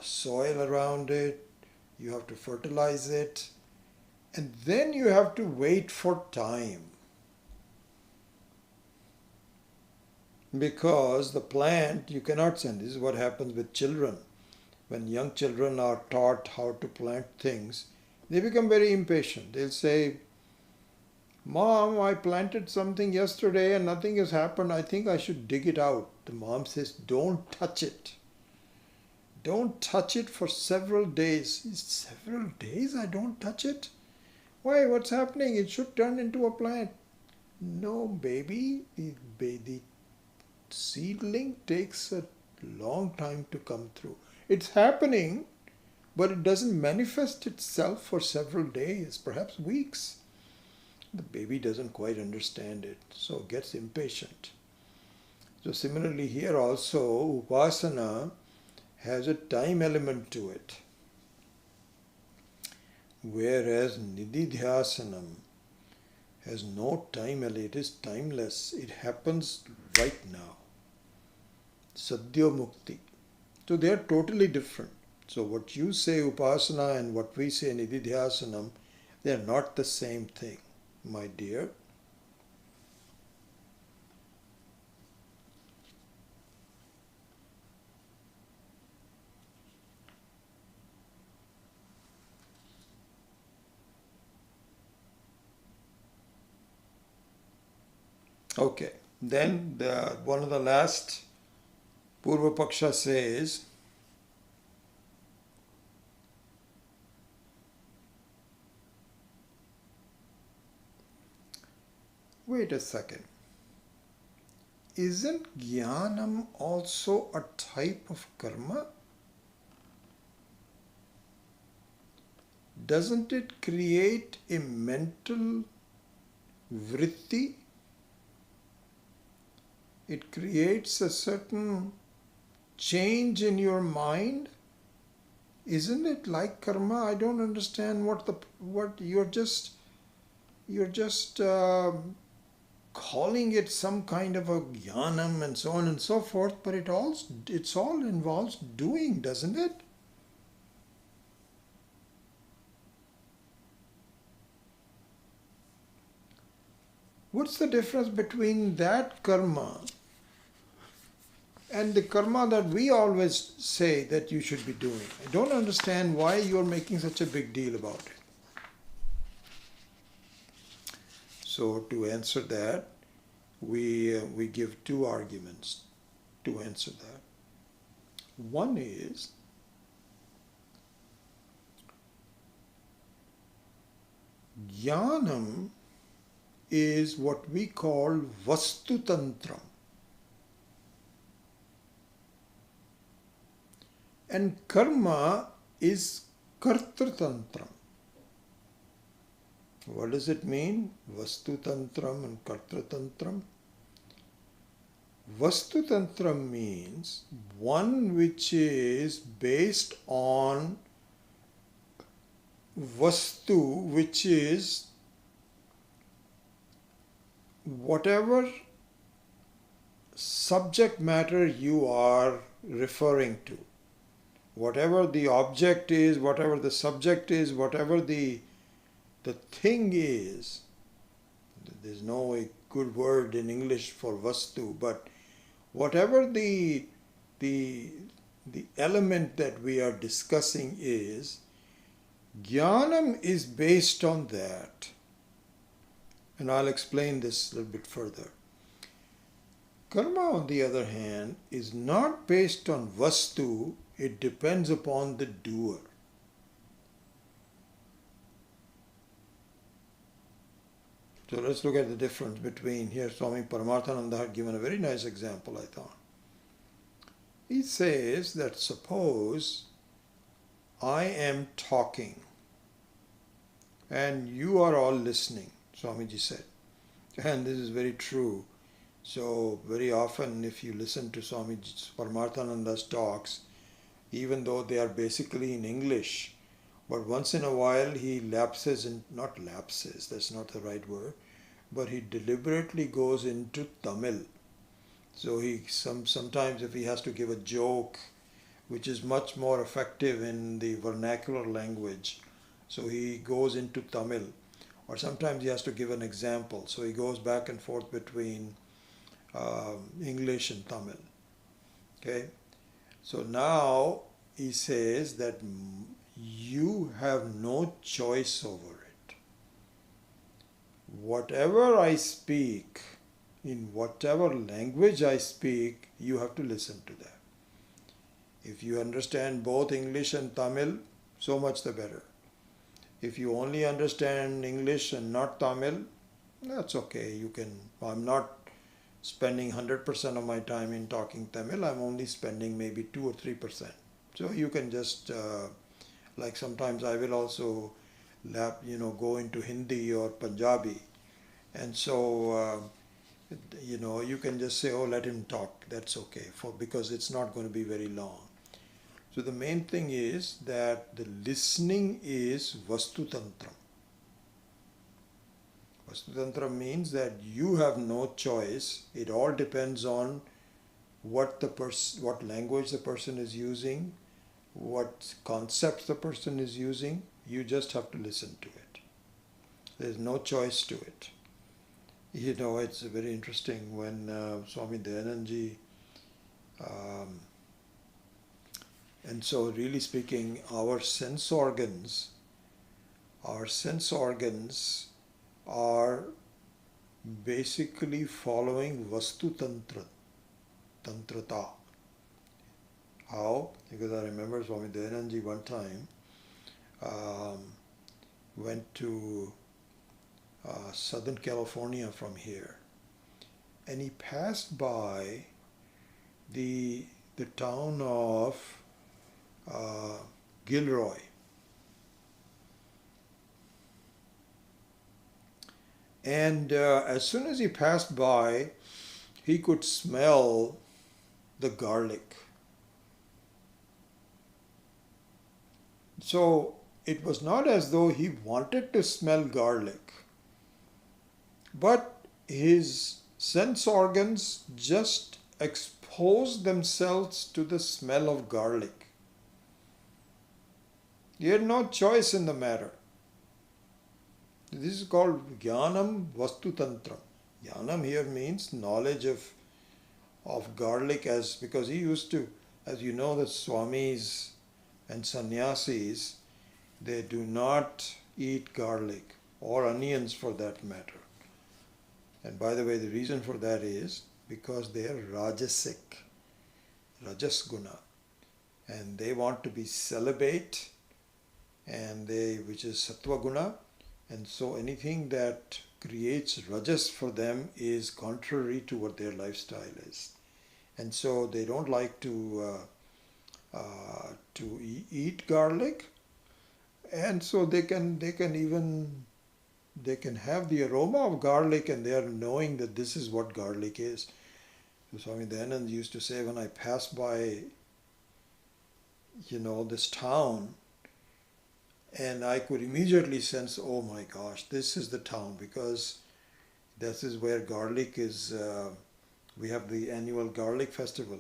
soil around it. You have to fertilize it, and then you have to wait for time. Because the plant, you cannot send. This is what happens with children. When young children are taught how to plant things, they become very impatient. They'll say, Mom, I planted something yesterday and nothing has happened. I think I should dig it out. The mom says, don't touch it. Don't touch it for several days. Several days I don't touch it? Why? What's happening? It should turn into a plant. No, baby. The seedling takes long time to come through. It's happening, but it doesn't manifest itself for several days, perhaps weeks. The baby doesn't quite understand it, so gets impatient. So similarly here also, Upasana has a time element to it. Whereas Nidhidhasanam has no time element, it is timeless. It happens right now. Sadhya Mukti. So they are totally different. So what you say Upasana and what we say Nidhidhasanam, they are not the same thing, my dear. Okay, then one of the last Purva Paksha says, wait a second, isn't Gyanam also a type of karma? Doesn't it create a mental vritti? It creates a certain change in your mind. Isn't it like karma? I don't understand what you're just calling it some kind of a Gyanam and so on and so forth, but it's all involves doing, doesn't it? What's the difference between that karma and the karma that we always say that you should be doing? I don't understand why you're making such a big deal about it. So to answer that, we give two arguments to answer that. One is, Gyanam is what we call Vastu Tantra. And karma is Kartra Tantra. What does it mean? Vastu Tantram and Kartra Tantram. Vastu Tantra means one which is based on Vastu, which is whatever subject matter you are referring to. Whatever the object is, whatever the subject is, whatever the thing is. There's no good word in English for Vastu, but whatever the element that we are discussing is, Gyanam is based on that. And I'll explain this a little bit further. Karma, on the other hand, is not based on Vastu, it depends upon the doer. So let's look at the difference between here. Swami Paramarthananda had given a very nice example, I thought. He says that suppose I am talking and you are all listening, Swamiji said. And this is very true. So very often if you listen to Swami Paramarthananda's talks, even though they are basically in English, but once in a while he lapses, not lapses, that's not the right word, but he deliberately goes into Tamil. So he sometimes if he has to give a joke, which is much more effective in the vernacular language, so he goes into Tamil. Or sometimes he has to give an example, so he goes back and forth between English and Tamil. Okay? So now he says that you have no choice over it. Whatever I speak, in whatever language I speak, you have to listen to that. If you understand both English and Tamil, so much the better. If you only understand English and not Tamil, that's okay. You can. I'm not spending 100% of my time in talking Tamil, I'm only spending maybe 2 or 3%. So you can just, like sometimes I will also go into Hindi or Punjabi. And so, you can just say, oh, let him talk. That's okay, because it's not going to be very long. So the main thing is that the listening is Vastu Tantra. Vastu Tantra means that you have no choice. It all depends on what language the person is using, what concepts the person is using. You just have to listen to it. There's no choice to it. It's very interesting when Swami Dayananji, and so really speaking, our sense organs are basically following Vastu Tantrata. How? Because I remember Swami Dayananji one time went to Southern California from here, and he passed by the town of Gilroy. And as soon as he passed by, he could smell the garlic. So it was not as though he wanted to smell garlic, but his sense organs just exposed themselves to the smell of garlic. He had no choice in the matter. This is called Gyanam Vastu Tantra. Gyanam here means knowledge of garlic, because he used to, as you know, the Swamis and Sannyasis, they do not eat garlic or onions for that matter. And by the way, the reason for that is because they are rajasic, rajas guna, and they want to be celibate, and which is sattva guna, and so anything that creates rajas for them is contrary to what their lifestyle is, and so they don't like to eat garlic, and so they can have the aroma of garlic, and they are knowing that this is what garlic is. So Swami Dayananda used to say, when I pass by, this town, and I could immediately sense, oh my gosh, this is the town, because this is where garlic is, we have the annual garlic festival.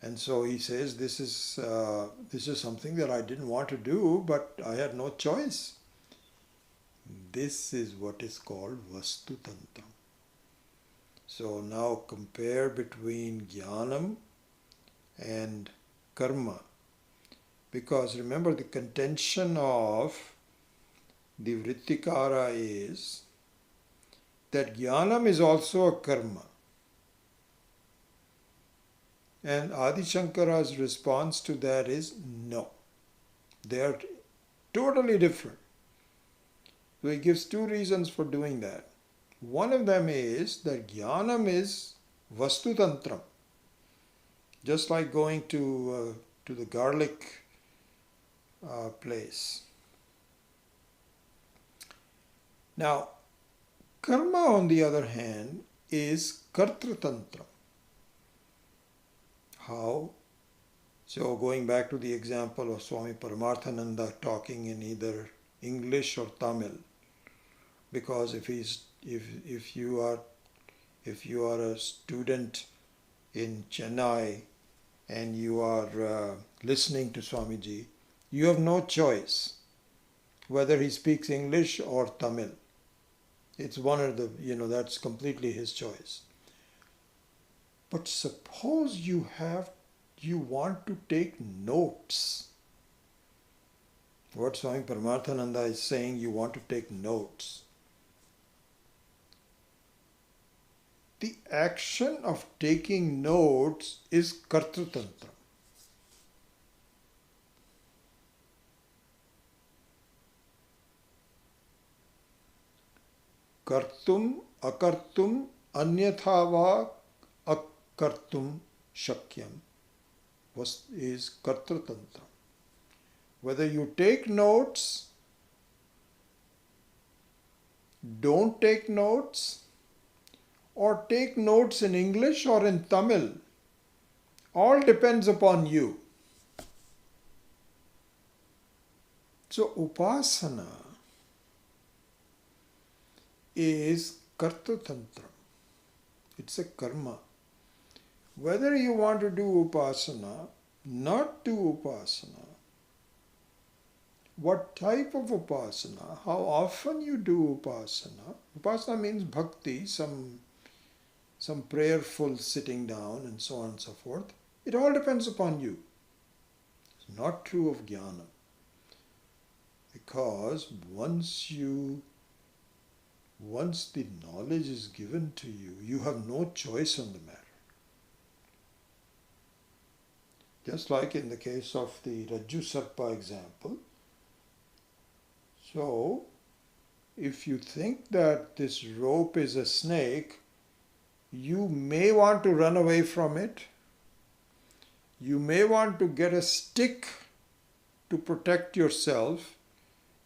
And so he says, this is something that I didn't want to do, but I had no choice. This is what is called Vastu Tantra. So now compare between Gyanam and Karma. Because remember, the contention of the Vrittikara is that Gyanam is also a karma. And Adi Shankara's response to that is no. They are totally different. So he gives two reasons for doing that. One of them is that Gyanam is Vastu Tantra. Just like going to the garlic place. Now, Karma, on the other hand, is Kartra Tantra. How? So going back to the example of Swami Paramarthananda talking in either English or Tamil, because if you are a student in Chennai and you are listening to Swamiji, you have no choice whether he speaks English or Tamil. It's one of the, that's completely his choice. But suppose you want to take notes. What Swami Paramarthananda is saying, you want to take notes. The action of taking notes is Kartru Tantra. Kartum, akartum, Anyathava akartum shakyam is kartra tantra. Whether you take notes, don't take notes, or take notes in English or in Tamil, all depends upon you. So Upasana is karta tantra. It's a karma. Whether you want to do Upasana, not do Upasana, what type of Upasana, how often you do Upasana. Upasana means bhakti, some prayerful sitting down and so on and so forth. It all depends upon you. It's not true of Gyanam. Because once the knowledge is given to you, you have no choice on the matter. Just like in the case of the Rajju Sarpa example. So, if you think that this rope is a snake, you may want to run away from it. You may want to get a stick to protect yourself.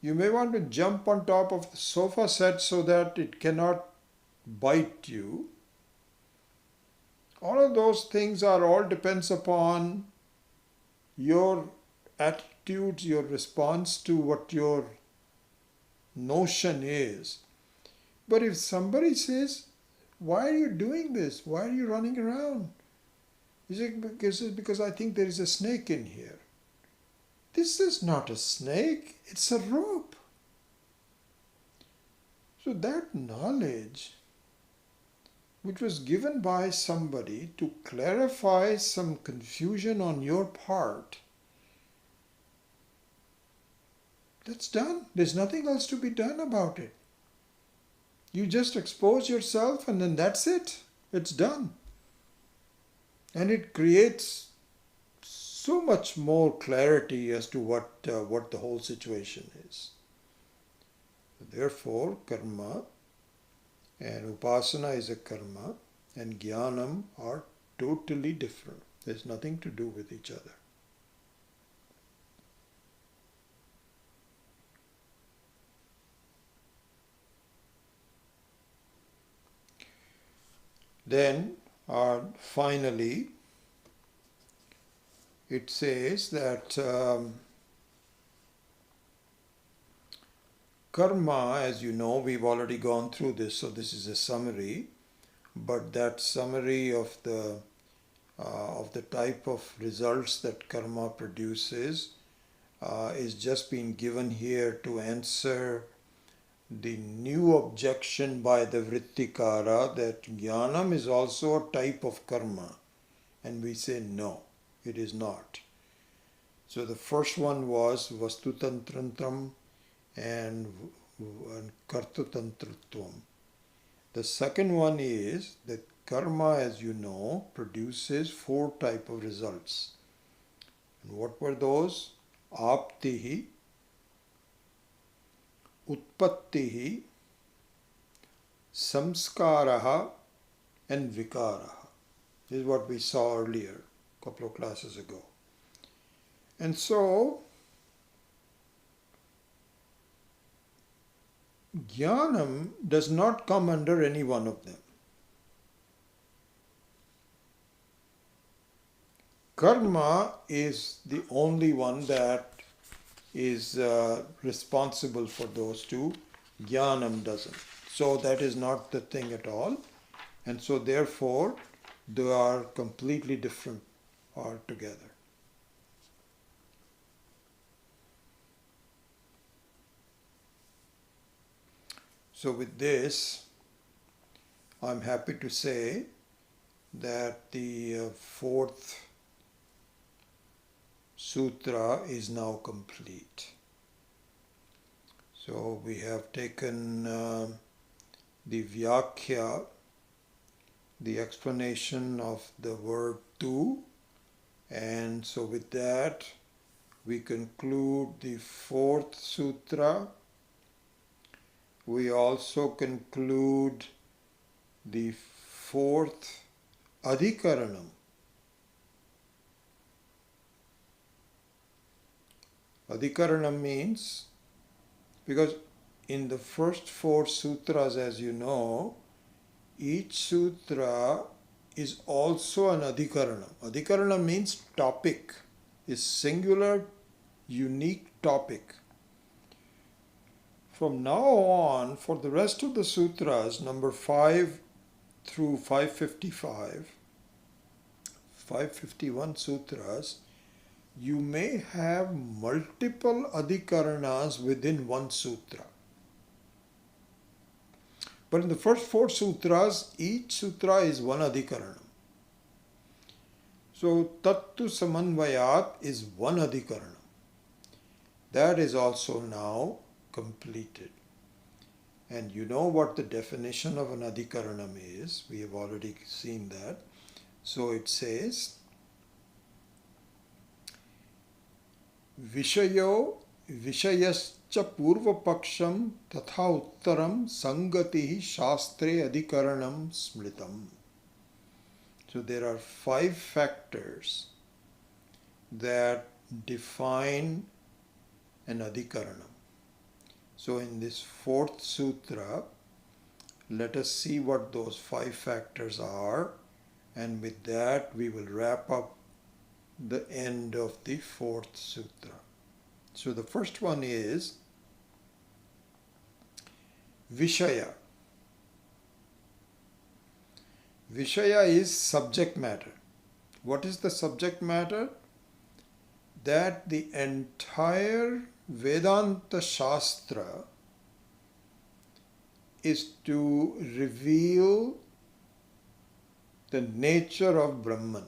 You may want to jump on top of the sofa set so that it cannot bite you. All of those things all depends upon your attitudes, your response to what your notion is. But if somebody says, why are you doing this? Why are you running around? Is it because I think there is a snake in here? This is not a snake, it's a rope. So that knowledge, which was given by somebody to clarify some confusion on your part, that's done. There's nothing else to be done about it. You just expose yourself and then that's it. It's done. And it creates so much more clarity as to what the whole situation is. Therefore, karma and upasana is a karma and Gyanam are totally different. There's nothing to do with each other. Then, finally, it says that karma, as you know, we've already gone through this, so this is a summary. But that summary of the type of results that karma produces is just being given here to answer the new objection by the Vrittikara that Gyanam is also a type of karma. And we say no, it is not. So the first one was Vastu Tantrantam and Kartatantratvam. The second one is that karma, as you know, produces 4 types of results. And what were those? Aptihi, Utpattihi, Samskaraha and Vikaraha. This is what we saw earlier, a couple of classes ago. And so, Gyanam does not come under any one of them. Karma is the only one that is responsible for those two. Gyanam doesn't. So that is not the thing at all. And so therefore, they are completely different altogether. So with this, I'm happy to say that the 4th sutra is now complete. So we have taken the Vyakhya, the explanation of the word tu, and so with that we conclude the 4th sutra. We also conclude the fourth Adhikaranam. Adhikaranam means, because in the first four sutras, as you know, each sutra is also an adhikaranam. Adhikaranam means topic, is singular, unique topic. From now on, for the rest of the sutras, number 5 through 555, 551 sutras, you may have multiple adhikaranas within one sutra. But in the first four sutras, each sutra is one adhikaranam. So, Tattu Samanvayat is one adhikaranam. That is also now completed. And you know what the definition of an adhikaranam is. We have already seen that. So it says, Vishayo Vishayascha Purvapaksham Tatha Uttaram Sangatihi Shastre Adhikaranam Smritam. So there are 5 factors that define an adhikaranam. So in this fourth sutra, let us see what those 5 factors are, and with that we will wrap up the end of the fourth sutra. So the first one is Vishaya. Vishaya is subject matter. What is the subject matter? That the entire Vedanta Shastra is to reveal the nature of Brahman.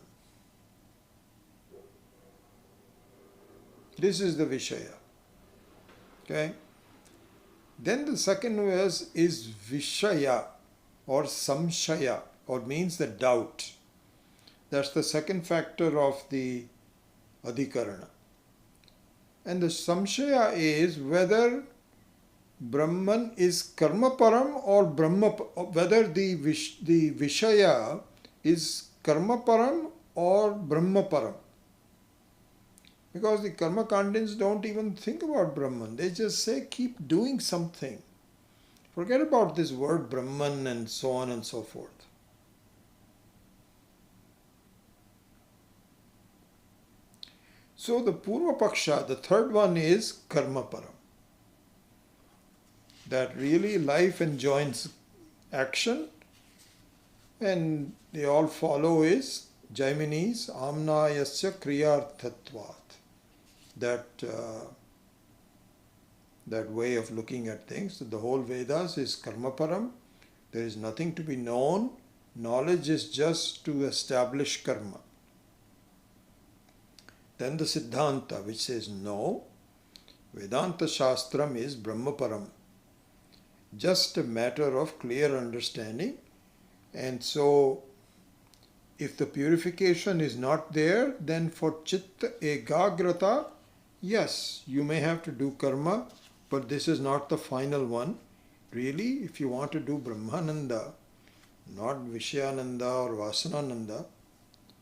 This is the Vishaya. Okay? Then the second verse is Vishaya or Samshaya, or means the doubt. That's the second factor of the Adhikarana. And the Samshaya is whether Brahman is Karmaparam or whether the Vishaya is Karmaparam or Brahmaparam. Because the Karma Kandins don't even think about Brahman. They just say, keep doing something. Forget about this word Brahman and so on and so forth. So the Purva Paksha, the third one is Karmaparam. That really life enjoins action, and they all follow is Jaiminis Amnayasya Kriyarthatvat. That way of looking at things. So the whole Vedas is Karmaparam. There is nothing to be known. Knowledge is just to establish karma. Then the Siddhanta, which says no, Vedanta Shastram is Brahmaparam. Just a matter of clear understanding. And so, if the purification is not there, then for Chitta Egagrata, yes, you may have to do karma, but this is not the final one. Really, if you want to do Brahmananda, not Vishayananda or Vasanananda,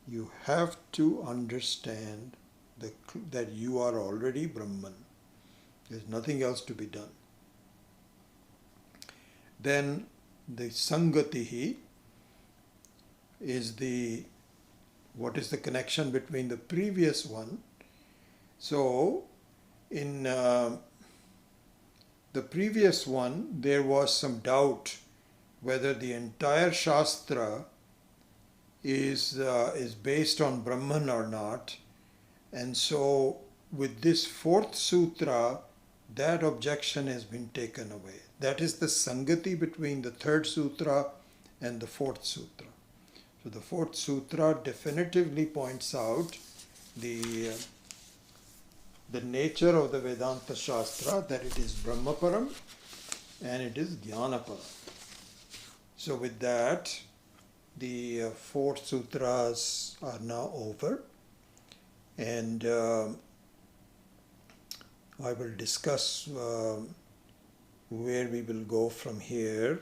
you have to understand that you are already Brahman. There's nothing else to be done. Then the Sangatihi is what is the connection between the previous one. So in the previous one there was some doubt whether the entire Shastra is based on Brahman or not. And so with this fourth sutra, that objection has been taken away. That is the Sangati between the third sutra and the fourth sutra. So the fourth sutra definitively points out the nature of the Vedanta Shastra, that it is Brahmaparam and it is Gyanaparam. So with that, the 4 sutras are now over, and I will discuss where we will go from here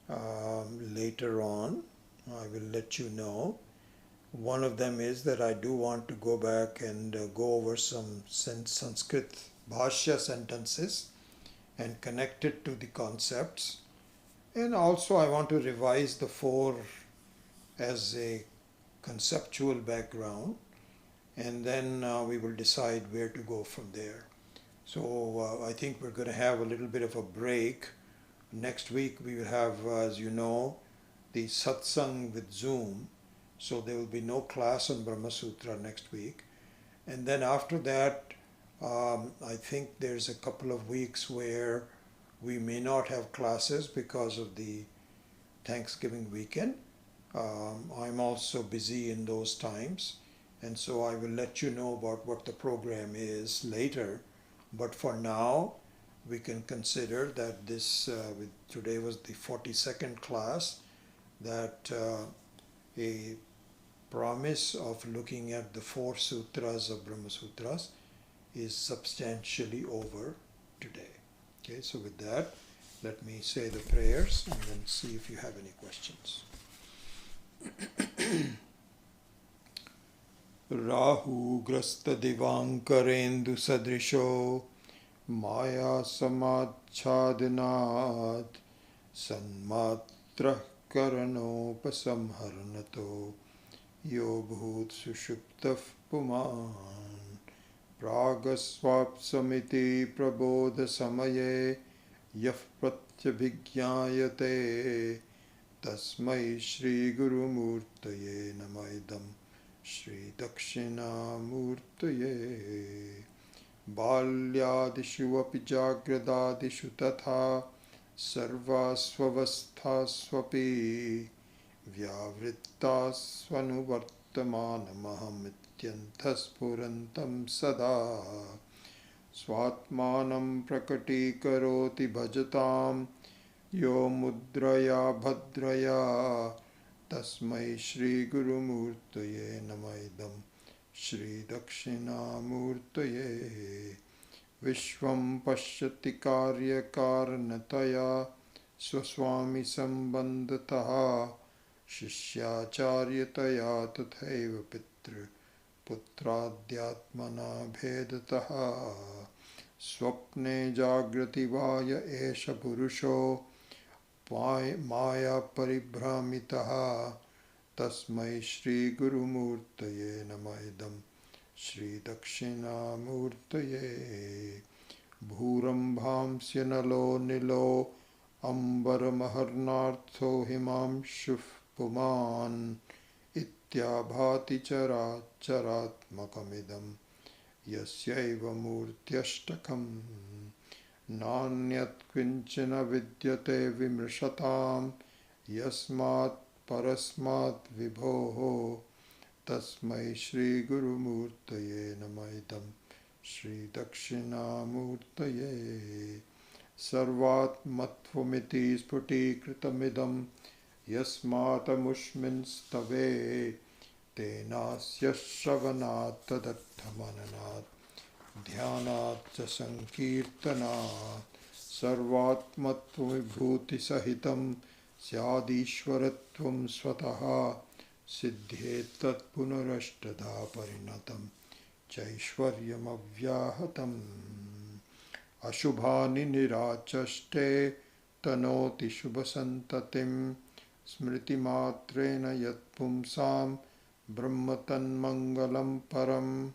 later on. I will let you know. One of them is that I do want to go back and go over some Sanskrit Bhashya sentences and connect it to the concepts. And also I want to revise the four as a conceptual background, and then we will decide where to go from there. So I think we're going to have a little bit of a break. Next week we will have, as you know, the satsang with Zoom. So there will be no class on Brahma Sutra next week. And then after that, I think there's a couple of weeks where we may not have classes because of the Thanksgiving weekend. I'm also busy in those times, and so I will let you know about what the program is later. But for now, we can consider that today was the 42nd class, that a promise of looking at the four sutras of Brahma Sutras is substantially over today. Okay, so with that, let me say the prayers and then see if you have any questions. Rahu grasta divankarendu sadrisho maya samachadinat sanmatra karanopasamharnato yo bhut sushuptaf puman pragasvapsamiti prabodha samaye yah pratyabhigyayate tasmai Shri Guru Murtaye Namaidam Shri Dakshinamurtaye Balyadishu api jagradadishu tatha sarvasvavasthasvapi vyavrittasvanuvartamanamahamityanthasphurantam sada svatmanam prakatikaroti bhajatam yo mudraya bhadraya tasmai Shri Guru Murtaye Namaidam Shri Dakshinamurtaye Vishvam Pashyati Karya Karanataya Swaswami Sambandataha Shishyacharya Tathaiva Pitru Putradhyatmana Bhedataha Swapne Jagrati Vaya Esha Purusho Maya Paribhramitaha Tasmai Shri Guru Murtaye Namaidam Shri Dakshinamurtaye Bhurambhamsya Nalo Nilo Ambaramaharnartho Himamshuf Puman Ityabhati Charatmakamidam Yasyaiva Murtyashtakam Nanyat Kinchana Vidyate Vimrishatam Yasmat Parasmat Vibhoho Tasmai Shri Guru Murtaye Namaidam Shri Dakshinamurtaye Sarvat Matvamiti Sputikritamidam Yasmatamushmin Stave Tenasya Shravanat Tadatthamananat Dhyanat Sankirtanat Sarvatmatvamibhuti Sahitam Syadishwaratvam Swataha Siddhetat Punarashtadha Parinatam Chaishwaryam Avyahatam Ashubhani Nirachaste Tanoti Shubhasantatim Smriti Matrena Yat Pumsam Brahmatan Mangalam Param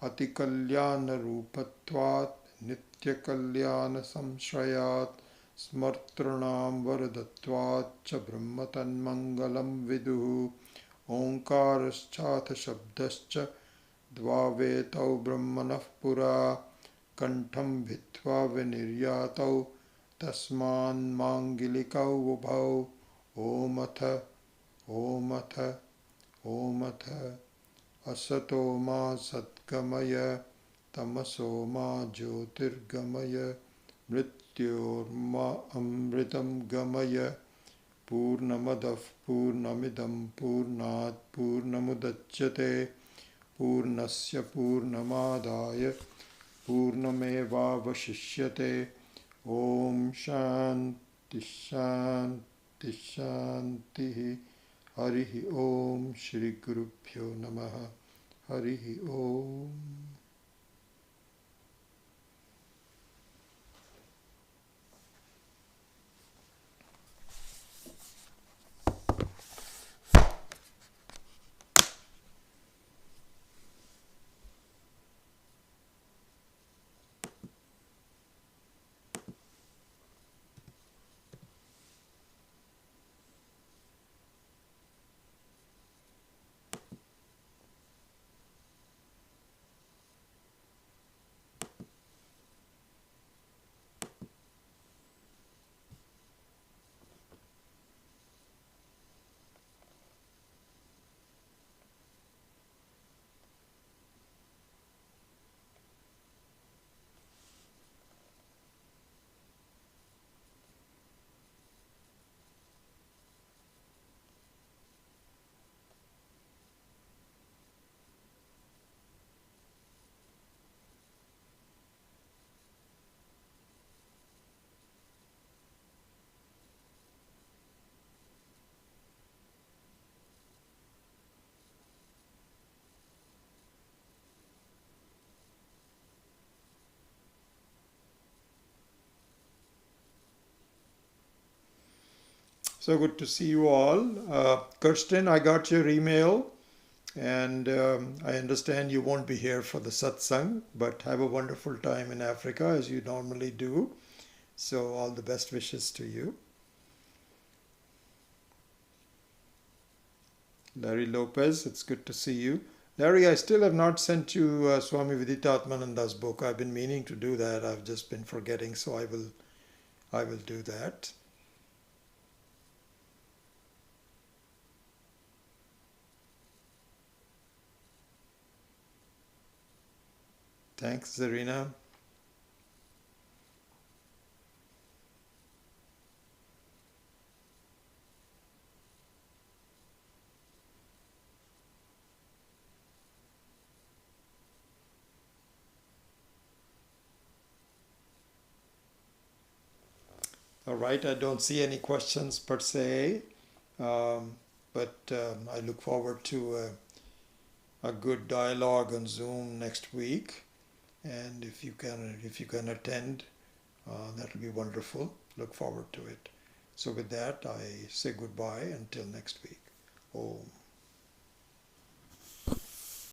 Atikalyana Rupatvat Nitya Kalyana Samshrayat Smartranam Varadatvat Cha Brahmatan Mangalam Viduhu Omkaraschatha Shabdascha Dvavetau Brahmanah Pura Kantham Bhitva Viniryatau Tasman Mangilikau Ubhau Omatha Omatha Omatha Asato ma satgamaya tamaso ma jyotirgamaya mrityorma amritam gamaya purnamadav purnamidam purnat purnamudachyate purnasya purnamadaya purnamevavashishyate Om Shanti Shanti Shanti Harihi Om Shri Gurubhyo Namaha. Harihi Om. So good to see you all. Kirsten, I got your email, and I understand you won't be here for the satsang, but have a wonderful time in Africa as you normally do. So all the best wishes to you. Larry Lopez, it's good to see you. Larry, I still have not sent you Swami Viditatmananda's book. I've been meaning to do that. I've just been forgetting, so I will do that. Thanks, Zarina. All right, I don't see any questions per se, but I look forward to a good dialogue on Zoom next week. And if you can attend, that'll be wonderful. Look forward to it. So with that, I say goodbye until next week. Om.